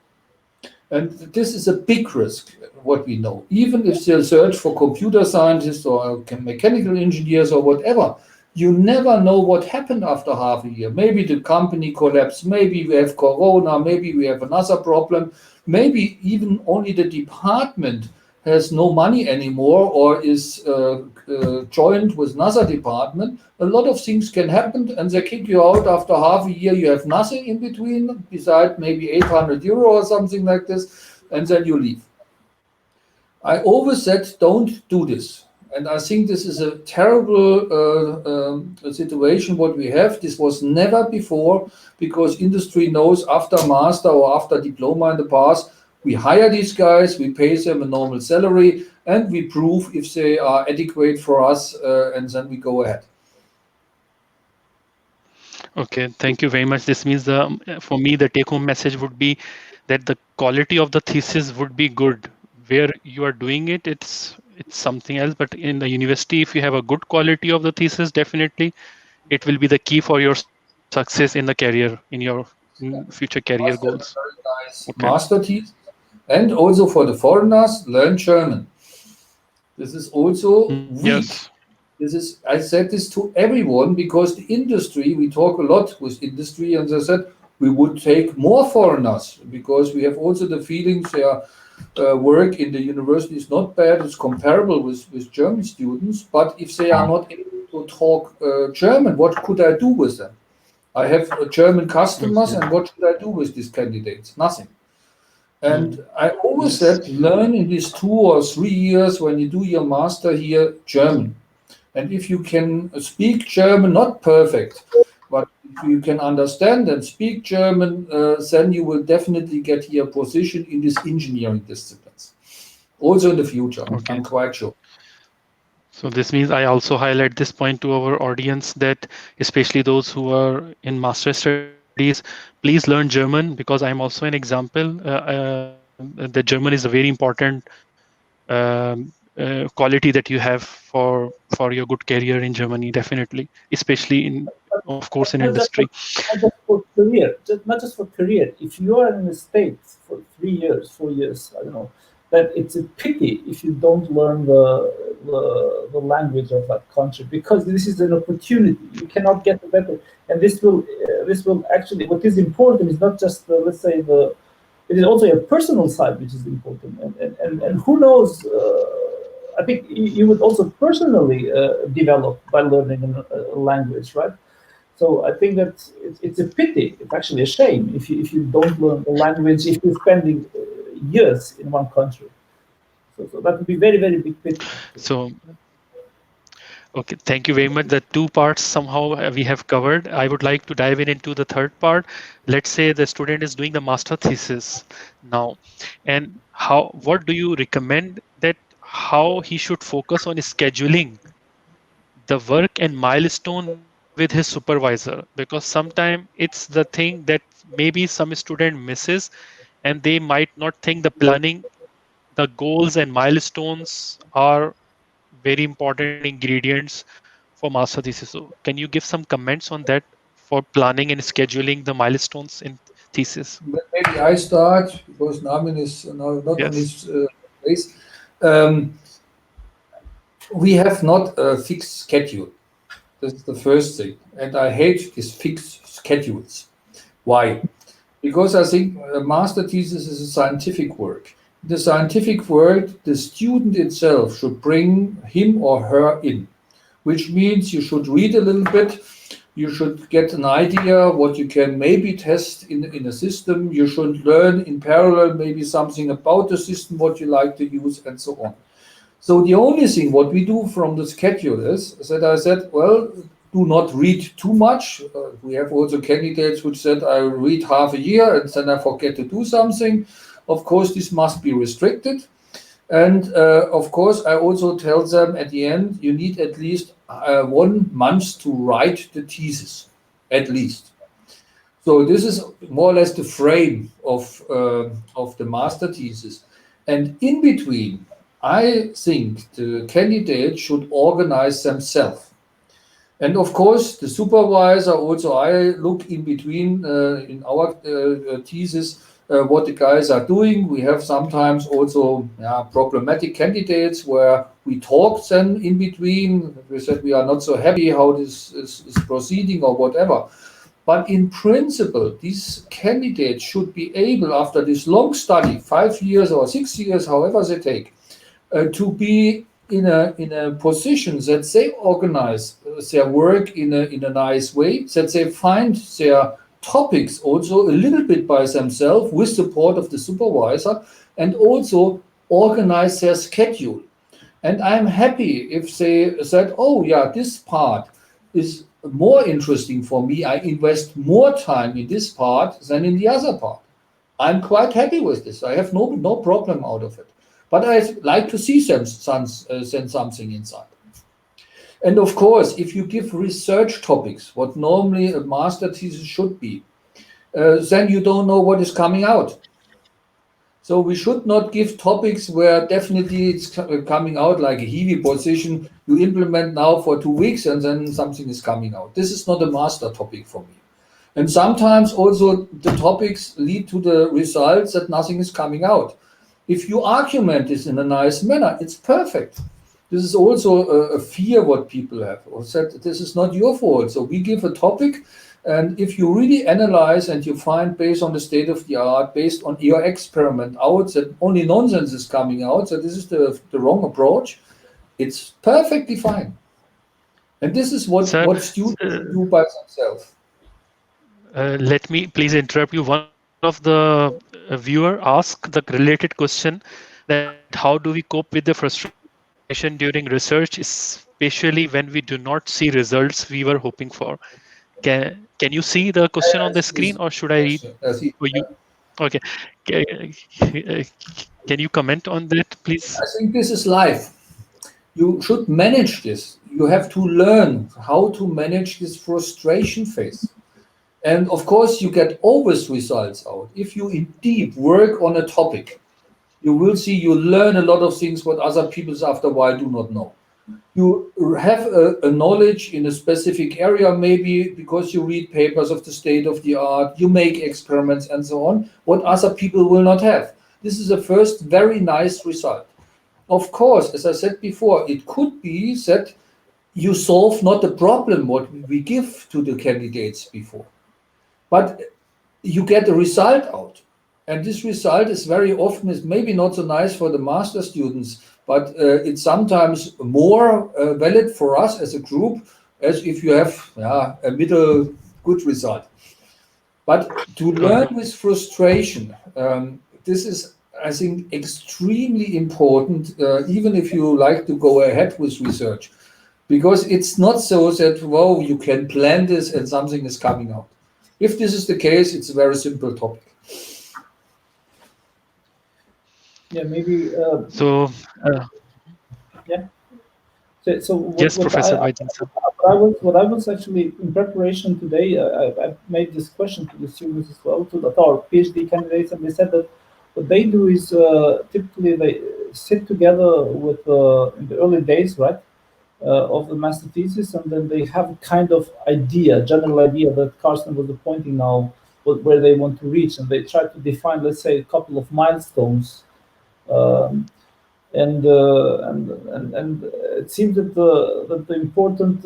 And this is a big risk, what we know. Even if they search for computer scientists or mechanical engineers or whatever, you never know what happened after half a year. Maybe the company collapsed, maybe we have corona, maybe we have another problem, maybe even only the department has no money anymore or is joined with another department. A lot of things can happen and they kick you out after half a year. You have nothing in between besides maybe 800 euro or something like this, and then you leave. I always said, don't do this. And I think this is a terrible situation what we have. This was never before, because industry knows after master or after diploma in the past, we hire these guys, we pay them a normal salary, and we prove if they are adequate for us, and then we go ahead. Okay, thank you very much. This means for me, the take-home message would be that the quality of the thesis would be good. Where you are doing it, it's something else. But in the university, if you have a good quality of the thesis, definitely it will be the key for your success in the career, in your future career goals. Very nice. Okay. Master thesis. And also for the foreigners, learn German. This is also weak. Yes. I said this to everyone because the industry, we talk a lot with industry, and they said we would take more foreigners because we have also the feelings their work in the university is not bad. It's comparable with German students. But if they are not able to talk German, what could I do with them? I have German customers, and what should I do with these candidates? Nothing. And I always said, learn in these 2 or 3 years when you do your master here, German. And if you can speak German, not perfect, but if you can understand and speak German, then you will definitely get here a position in these engineering disciplines. Also in the future, Okay. I'm quite sure. So this means I also highlight this point to our audience that especially those who are in master studies, please learn German because I'm also an example. That German is a very important quality that you have for your good career in Germany, definitely, especially in, of course, in Not just industry. for career, not just for career. If you are in the States for 3 years, 4 years, I don't know, that it's a pity if you don't learn the language of that country, because this is an opportunity. You cannot get a better, and this will actually, what is important is not just let's say it is also a personal side which is important, and who knows. I think you would also personally develop by learning a language, right? So I think that it's a pity. It's actually a shame if you don't learn the language, if you're spending years in one country. So that would be very, very big pity. So okay, thank you very much. The two parts somehow we have covered. I would like to dive in into the third part. Let's say the student is doing the master thesis now, and what do you recommend that how he should focus on scheduling the work and milestone with his supervisor? Because sometimes it's the thing that maybe some student misses, and they might not think the planning, the goals and milestones are very important ingredients for master thesis. So can you give some comments on that for planning and scheduling the milestones in thesis? Maybe I start because Naim is now not on Yes. his place. Um, we have not a fixed schedule. That's the first thing. And I hate these fixed schedules. Why? Because I think a master thesis is a scientific work. The scientific work, the student itself should bring him or her in, which means you should read a little bit. You should get an idea what you can maybe test in a system. You should learn in parallel maybe something about the system, what you like to use, and so on. So the only thing what we do from the schedule is that I said, well, do not read too much. We have also candidates which said I read half a year and then I forget to do something. Of course, this must be restricted. And of course, I also tell them at the end, you need at least 1 month to write the thesis, at least. So this is more or less the frame of the master thesis. And in between, I think the candidate should organize themselves. And of course, the supervisor also, I look in between in our thesis what the guys are doing. We have sometimes also problematic candidates where we talk then in between. We said we are not so happy how this is proceeding or whatever. But in principle, these candidates should be able, after this long study, 5 years or 6 years, however they take, to be in a position that they organize their work in a nice way, that they find their topics also a little bit by themselves with support of the supervisor, and also organize their schedule. And I'm happy if they said, oh yeah, this part is more interesting for me. I invest more time in this part than in the other part. I'm quite happy with this. I have no problem out of it. But I like to see send something inside. And of course, if you give research topics, what normally a master thesis should be, then you don't know what is coming out. So we should not give topics where definitely it's coming out like a heavy position you implement now for 2 weeks and then something is coming out. This is not a master topic for me. And sometimes also the topics lead to the results that nothing is coming out. If you argument this in a nice manner, it's perfect. This is also a fear what people have, or said this is not your fault. So we give a topic, and if you really analyze and you find based on the state of the art, based on your experiment out that only nonsense is coming out, so this is the wrong approach, it's perfectly fine. And this is what students do by themselves. Let me please interrupt you. One of the viewer asked the related question that how do we cope with the frustration during research, especially when we do not see results we were hoping for. Can you Can you see the question on the screen, or should I read? See, Or you? Okay. Can you comment on that, please? I think this is life. You should manage this. You have to learn how to manage this frustration phase. And of course, you get always results out. If you indeed work on a topic, you will see you learn a lot of things what other people after a while do not know. You have a knowledge in a specific area, maybe because you read papers of the state of the art, you make experiments and so on, what other people will not have. This is a first very nice result. Of course, as I said before, it could be that you solve not the problem what we give to the candidates before, but you get a result out. And this result is very often is maybe not so nice for the master students, but it's sometimes more valid for us as a group as if you have a middle good result. But to learn with frustration, this is, I think, extremely important, even if you like to go ahead with research, because it's not so that, wow, you can plan this and something is coming out. If this is the case, it's a very simple topic. Yeah, maybe. Yeah. So yes, Professor Bajcinca. What I was actually in preparation today, I made this question to the students as well, to our PhD candidates, and they said that what they do is typically they sit together with in the early days, right, of the master thesis, and then they have a kind of idea, general idea that Karsten was pointing now, where they want to reach, and they try to define, let's say, a couple of milestones. And it seems that the important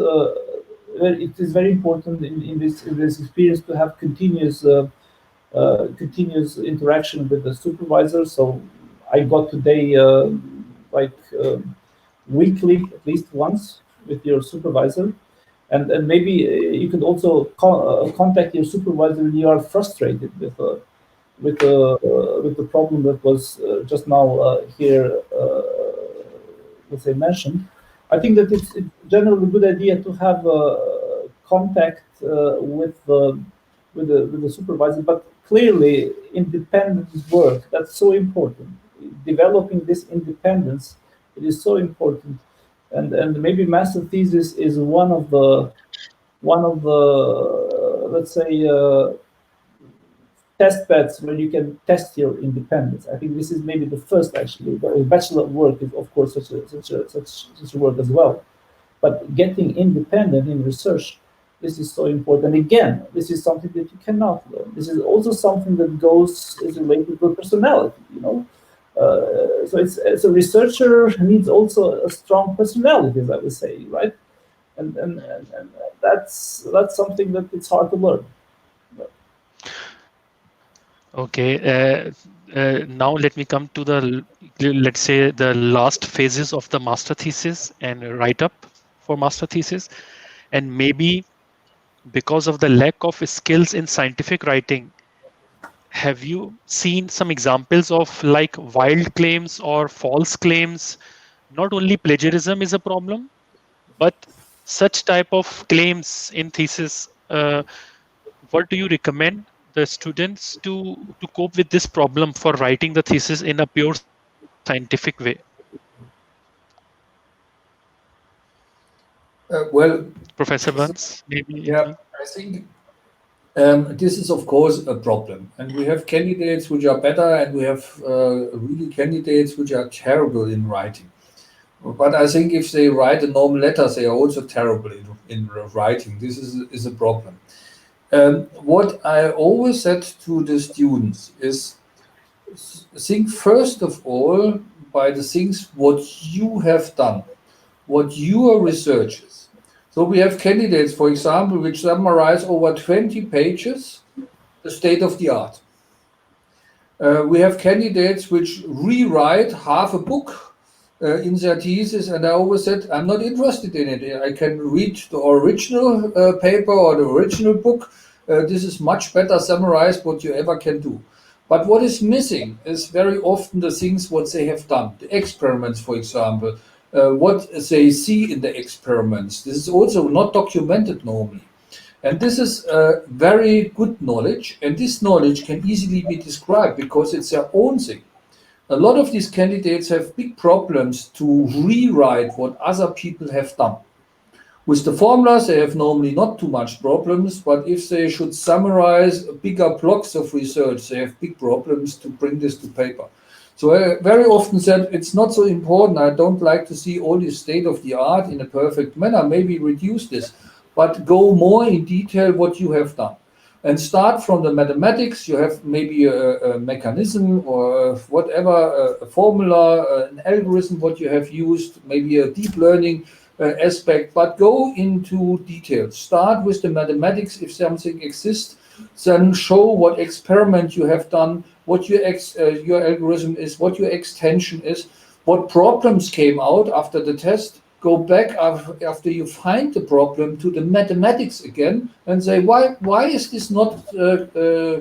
it is very important in this experience to have continuous interaction with the supervisor. So I got today weekly, at least once, with your supervisor, and maybe you could also contact your supervisor when you are frustrated with the problem that was just now here, let's say, mentioned. I think that it's generally a good idea to have contact with the supervisor, but clearly independent work, that's so important. Developing this independence, it is so important, and maybe master thesis is one of the let's say test beds where you can test your independence. I think this is maybe the first, actually. The bachelor work is, of course, such a work as well. But getting independent in research, this is so important. Again, this is something that you cannot learn. This is also something that is related to personality, you know. So as a researcher needs also a strong personality, as I would say, right? And that's something that it's hard to learn. Okay, now let me come to let's say, the last phases of the master thesis and write-up for master thesis. And maybe because of the lack of skills in scientific writing, have you seen some examples of like wild claims or false claims? Not only plagiarism is a problem, but such type of claims in thesis. What do you recommend the students to cope with this problem for writing the thesis in a pure scientific way? Well, Professor Berns, maybe. Yeah, I think this is, of course, a problem. And we have candidates which are better, and we have really candidates which are terrible in writing. But I think if they write a normal letter, they are also terrible in writing. This is a problem. What I always said to the students is, think first of all by the things what you have done, what your research is. So we have candidates, for example, which summarize over 20 pages the state of the art. We have candidates which rewrite half a book in their thesis, and I always said, I'm not interested in it. I can read the original paper or the original book. This is much better summarized what you ever can do. But what is missing is very often the things what they have done, the experiments, for example, what they see in the experiments. This is also not documented normally. And this is very good knowledge, and this knowledge can easily be described because it's their own thing. A lot of these candidates have big problems to rewrite what other people have done. With the formulas, they have normally not too much problems, but if they should summarize bigger blocks of research, they have big problems to bring this to paper. So I very often said it's not so important. I don't like to see all this state of the art in a perfect manner. Maybe reduce this, but go more in detail what you have done. And start from the mathematics. You have maybe a mechanism or whatever, a formula, an algorithm, what you have used, maybe a deep learning aspect, but go into details. Start with the mathematics if something exists, then show what experiment you have done, what your algorithm is, what your extension is, what problems came out after the test. Go back after you find the problem to the mathematics again and say, why is this not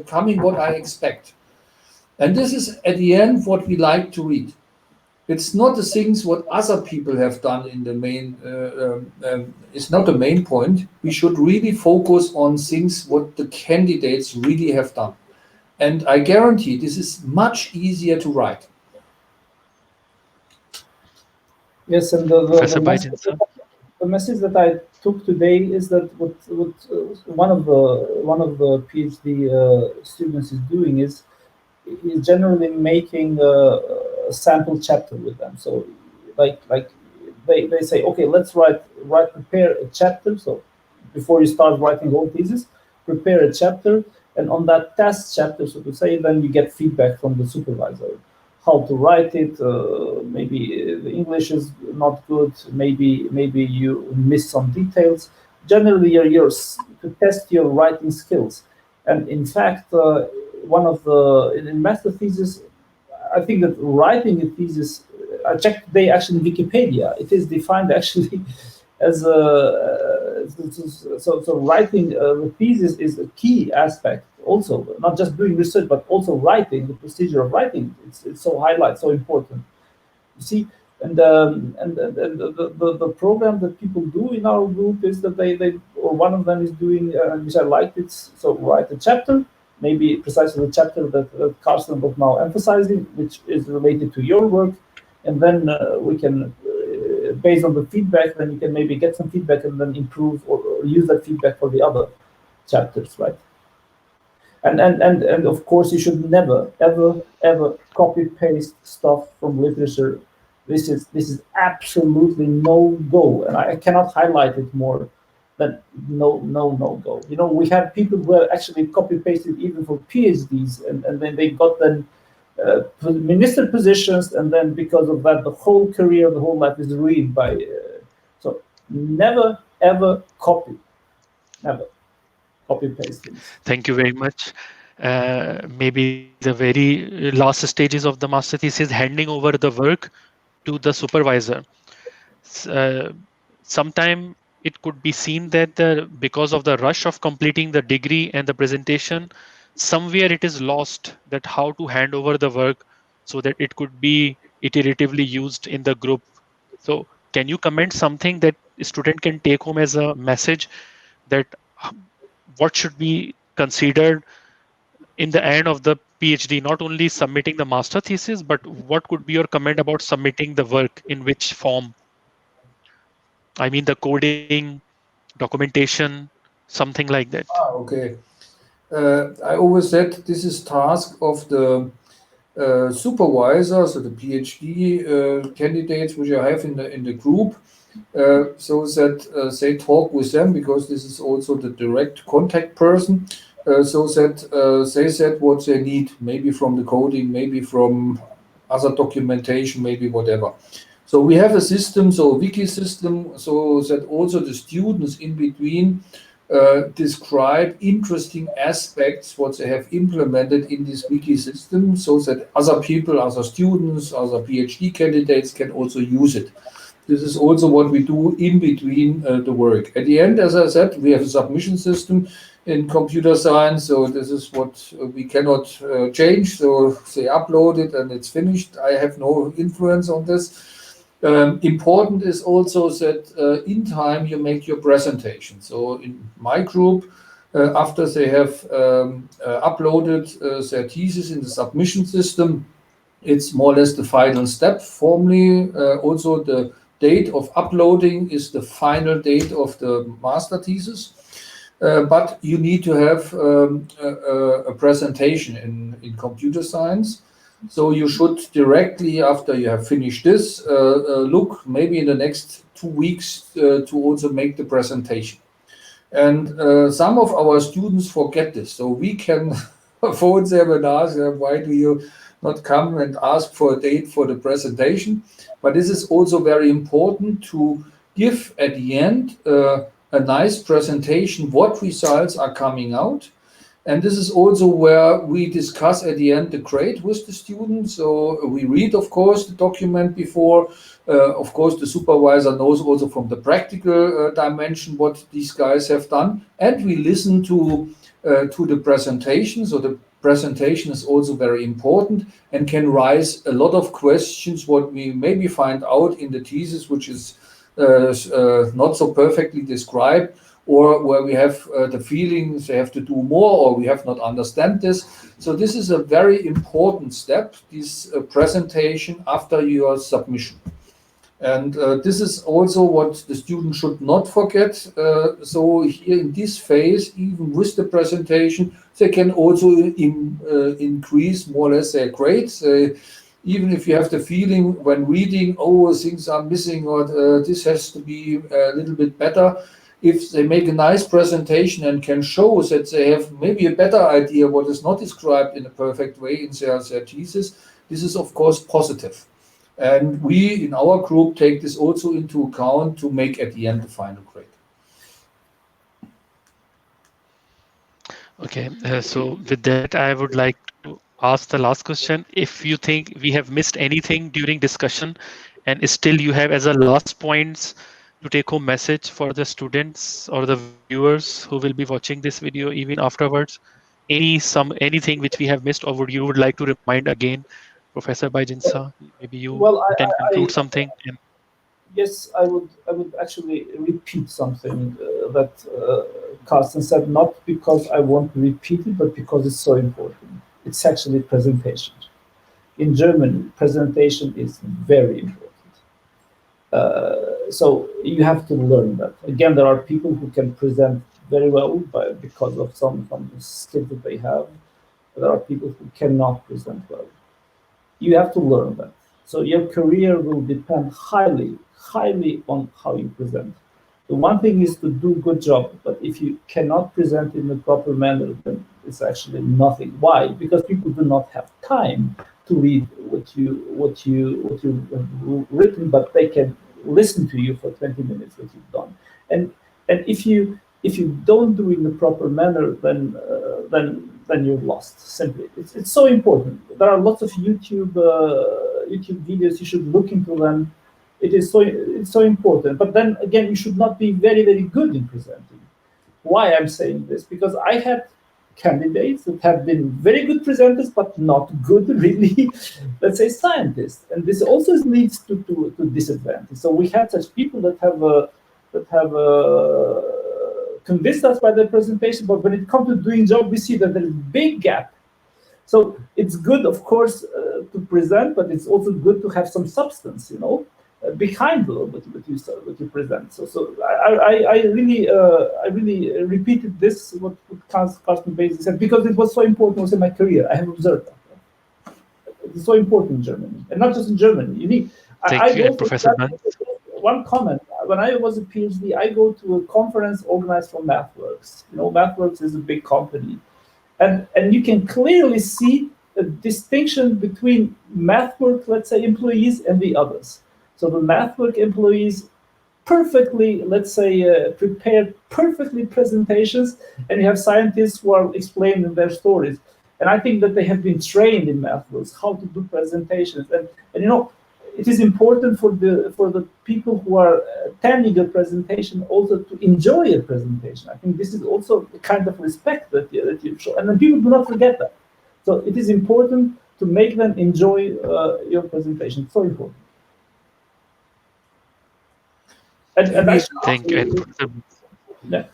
coming what I expect? And this is at the end what we like to read. It's not the things what other people have done in the main, it's not the main point. We should really focus on things what the candidates really have done. And I guarantee this is much easier to write. Yes, and Professor the message that I took today is that what one of the PhD students is doing is generally making a sample chapter with them. So like they say, okay, let's prepare a chapter. So before you start writing whole thesis, prepare a chapter, and on that test chapter, so to say, then you get feedback from the supervisor. How to write it, maybe the English is not good, maybe you miss some details. Generally, you're to test your writing skills. And in fact, one of the, in master thesis, I think that writing a thesis, I checked today actually in Wikipedia, it is defined actually as so writing the thesis is a key aspect also, not just doing research, but also writing, the procedure of writing. It's so so important. You see, and the program that people do in our group is that they or one of them is doing, which I liked it, so write a chapter, maybe precisely the chapter that Karsten was now emphasizing, which is related to your work, and then we can, based on the feedback, then you can maybe get some feedback and then improve or use that feedback for the other chapters, right? And of course, you should never ever copy paste stuff from literature. This is absolutely no go, and I cannot highlight it more than no go. You know, we have people who have actually copy pasted even for PhDs, and then they got then minister positions, and then because of that, the whole career, the whole life is ruined by. So never ever copy, never. Copy-paste things. Thank you very much. Maybe the very last stages of the master thesis, handing over the work to the supervisor. Sometime it could be seen that because of the rush of completing the degree and the presentation, somewhere it is lost that how to hand over the work so that it could be iteratively used in the group. So can you comment something that a student can take home as a message that what should be considered in the end of the PhD, not only submitting the master thesis, but what could be your comment about submitting the work, in which form? I mean, the coding, documentation, something like that. Okay. I always said this is task of the supervisor, so the PhD candidates which I have in the group, so that they talk with them, because this is also the direct contact person, so that they said what they need, maybe from the coding, maybe from other documentation, maybe whatever. So we have a system, so a wiki system, so that also the students in between describe interesting aspects what they have implemented in this wiki system, so that other people, other students, other PhD candidates can also use it. This is also what we do in between the work. At the end, as I said, we have a submission system in computer science, so this is what we cannot change. So they upload it and it's finished. I have no influence on this. Important is also that in time you make your presentation. So in my group, after they have uploaded their thesis in the submission system, it's more or less the final step. Formally, also the date of uploading is the final date of the master thesis. But you need to have a presentation in computer science. So you should directly, after you have finished this, look maybe in the next 2 weeks to also make the presentation. And some of our students forget this. So we can phone them and ask them, why do you not come and ask for a date for the presentation? But this is also very important to give at the end a nice presentation, what results are coming out. And this is also where we discuss at the end the grade with the students. So we read, of course, the document before. Of course, the supervisor knows also from the practical dimension what these guys have done. And we listen to the presentation. So the presentation is also very important and can raise a lot of questions, what we maybe find out in the thesis, which is not so perfectly described, or where we have the feelings they have to do more, or we have not understand this. So this is a very important step, this presentation after your submission. And this is also what the student should not forget. So here in this phase, even with the presentation, they can also increase more or less their grades. Even if you have the feeling when reading, oh, things are missing, or this has to be a little bit better, if they make a nice presentation and can show that they have maybe a better idea what is not described in a perfect way in their thesis, this is of course positive. And we in our group take this also into account to make at the end the final grade. Okay, so with that, I would like to ask the last question. If you think we have missed anything during discussion and still you have as a last points to take home message for the students or the viewers who will be watching this video even afterwards, anything which we have missed, or would like to remind again, Professor Bajcinca? Maybe you Well, can conclude something. yes, I would actually repeat something that Karsten said, not because I want to repeat it, but because it's so important. It's actually presentation. In German, presentation is very important. So you have to learn that. Again, there are people who can present very well because of some skills that they have. There are people who cannot present well. You have to learn that. So your career will depend highly on how you present. The one thing is to do a good job, but if you cannot present in a proper manner, then it's actually nothing. Why? Because people do not have time to read what you've written, but they can listen to you for 20 minutes what you've done. And if you don't do it in the proper manner, then you're lost. Simply, it's so important. There are lots of YouTube videos. You should look into them. It's so important. But then again, you should not be very, very good in presenting. Why I'm saying this? Because I had candidates that have been very good presenters, but not good, really, let's say, scientists. And this also leads to disadvantage. So we have such people that have convinced us by their presentation, but when it comes to doing job, we see that there is a big gap. So it's good, of course, to present, but it's also good to have some substance, behind what you present. So I really repeated this what Karsten basically said, because it was so important also in my career. I have observed that. It's so important in Germany, and not just in Germany. Thank you, Professor Berns. One comment. When I was a PhD, I go to a conference organized for MathWorks. MathWorks is a big company, and you can clearly see a distinction between MathWorks, let's say, employees and the others. So the MathWorks employees perfectly, let's say, prepared perfectly presentations, and you have scientists who are explaining their stories. And I think that they have been trained in MathWorks how to do presentations. And it is important for the people who are attending a presentation also to enjoy a presentation. I think this is also a kind of respect that you show, and then people do not forget that. So it is important to make them enjoy your presentation. It's so important. And Maybe Thank you. And Professor, yeah.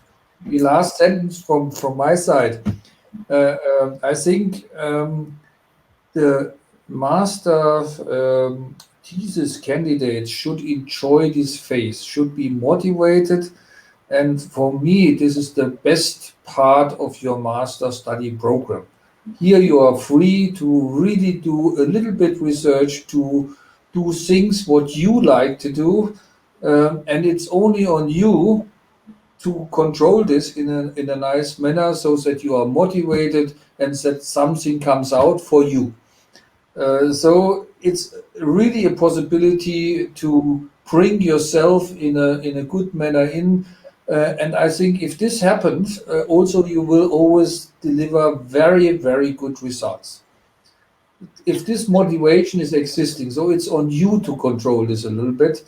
the last sentence from my side. I think the master thesis candidates should enjoy this phase, should be motivated. And for me, this is the best part of your master study program. Here you are free to really do a little bit research, to do things what you like to do. And it's only on you to control this in a nice manner so that you are motivated and that something comes out for you. So it's really a possibility to bring yourself in a good manner in. And I think if this happens, also you will always deliver very, very good results. If this motivation is existing, so it's on you to control this a little bit.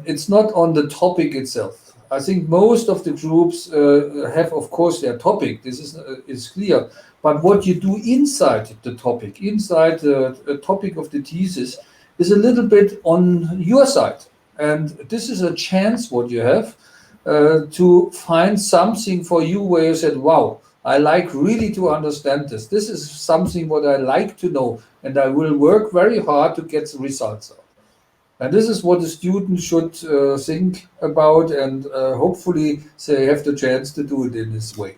It's not on the topic itself. I think most of the groups have, of course, their topic. This is clear. But what you do inside the topic, inside the topic of the thesis, is a little bit on your side. And this is a chance what you have to find something for you where you said, wow, I like really to understand this. This is something what I like to know, and I will work very hard to get the results out. And this is what the student should think about, and hopefully they have the chance to do it in this way.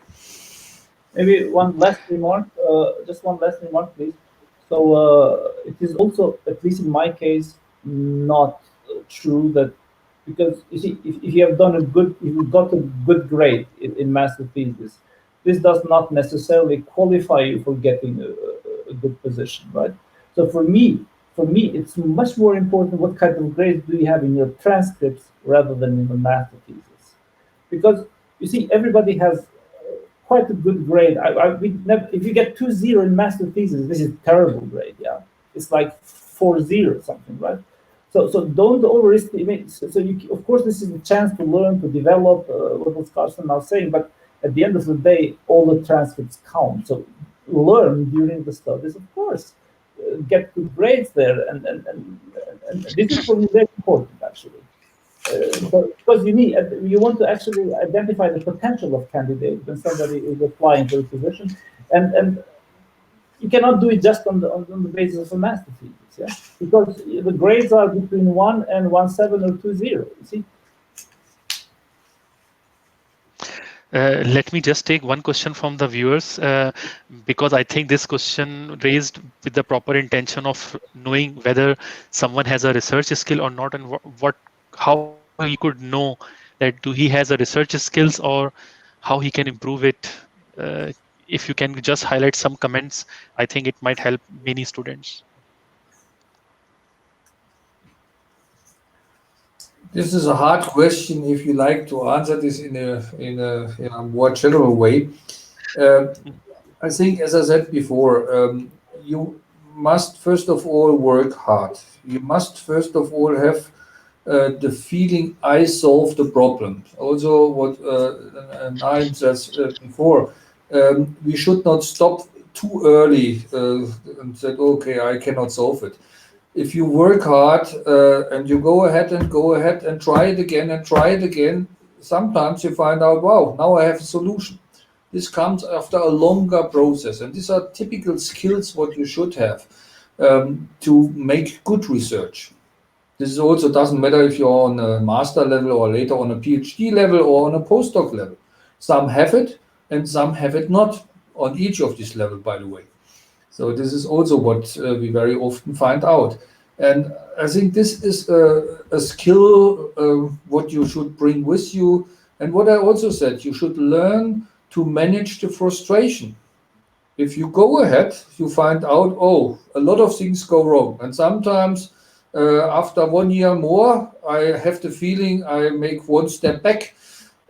Maybe one last remark, just one last remark, please. So it is also, at least in my case, not true that, because you see, if you have done if you got a good grade in master thesis, this does not necessarily qualify you for getting a good position, right? So for me, it's much more important what kind of grades do you have in your transcripts rather than in the master thesis, because you see, everybody has quite a good grade. If you get 2.0 in master thesis, this is terrible grade. Yeah, it's like 4.0 something, right? So don't overestimate. So you, of course, this is a chance to learn, to develop. What was Karsten now saying? But at the end of the day, all the transcripts count. So learn during the studies, of course. Get good grades there, and this is for me very important actually. Because you want to actually identify the potential of candidate when somebody is applying for a position, and you cannot do it just on the basis of a master thesis, yeah, because the grades are between 1 and 1.7 or 2.0. You see. Let me just take one question from the viewers, because I think this question raised with the proper intention of knowing whether someone has a research skill or not, and how he could know that do he has a research skills or how he can improve it. If you can just highlight some comments, I think it might help many students. This is a hard question if you like to answer this in a more general way. I think, as I said before, you must first of all work hard. You must first of all have the feeling I solved the problem. Also, what Naim says before, we should not stop too early and said, okay, I cannot solve it. If you work hard and you go ahead and try it again, sometimes you find out, wow, now I have a solution. This comes after a longer process, and these are typical skills what you should have to make good research. This also doesn't matter if you're on a master level or later on a PhD level or on a postdoc level. Some have it and some have it not on each of these levels, by the way. So this is also what we very often find out. And I think this is a skill what you should bring with you. And what I also said, you should learn to manage the frustration. If you go ahead, you find out, oh, a lot of things go wrong. And sometimes after 1 year more, I have the feeling I make one step back.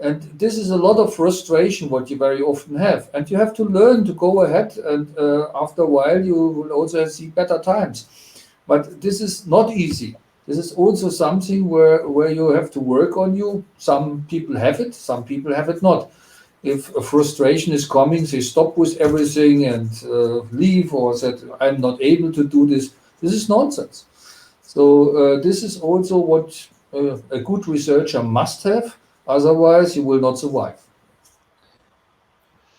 And this is a lot of frustration, what you very often have. And you have to learn to go ahead, and after a while, you will also see better times. But this is not easy. This is also something where you have to work on you. Some people have it, some people have it not. If a frustration is coming, they stop with everything and leave, or said, I'm not able to do this. This is nonsense. So this is also what a good researcher must have. Otherwise, you will not survive.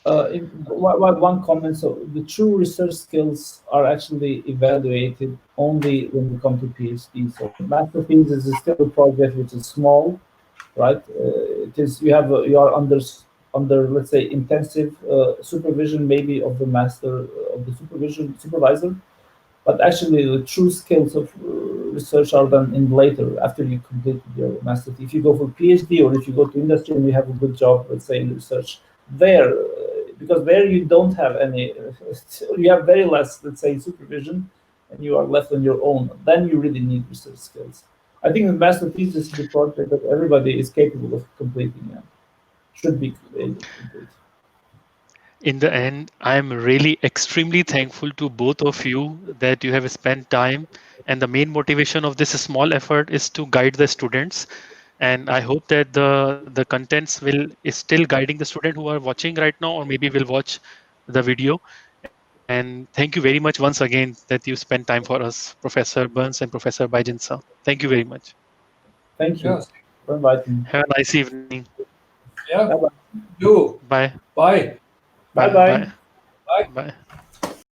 One comment. So the true research skills are actually evaluated only when you come to PhD. So master thesis is still a project which is small, right? It is you are under, let's say, intensive supervision maybe of the master of the supervisor, but actually the true skills of research are done in later after you complete your master. If you go for PhD or if you go to industry and you have a good job, let's say in research, there because there you don't have any, you have very less, let's say, supervision, and you are left on your own. Then you really need research skills. I think the master thesis is a project that everybody is capable of completing. Yeah. Should be able to complete. In the end, I'm really extremely thankful to both of you that you have spent time. And the main motivation of this small effort is to guide the students. And I hope that the contents is still guiding the student who are watching right now, or maybe will watch the video. And thank you very much once again that you spent time for us, Professor Berns and Professor Bajcinca. Thank you very much. Thank you Yes. for inviting me. Have a nice evening. Yeah. Bye-bye. You. Bye. Bye. Bye. Bye-bye. Bye. Bye. Bye.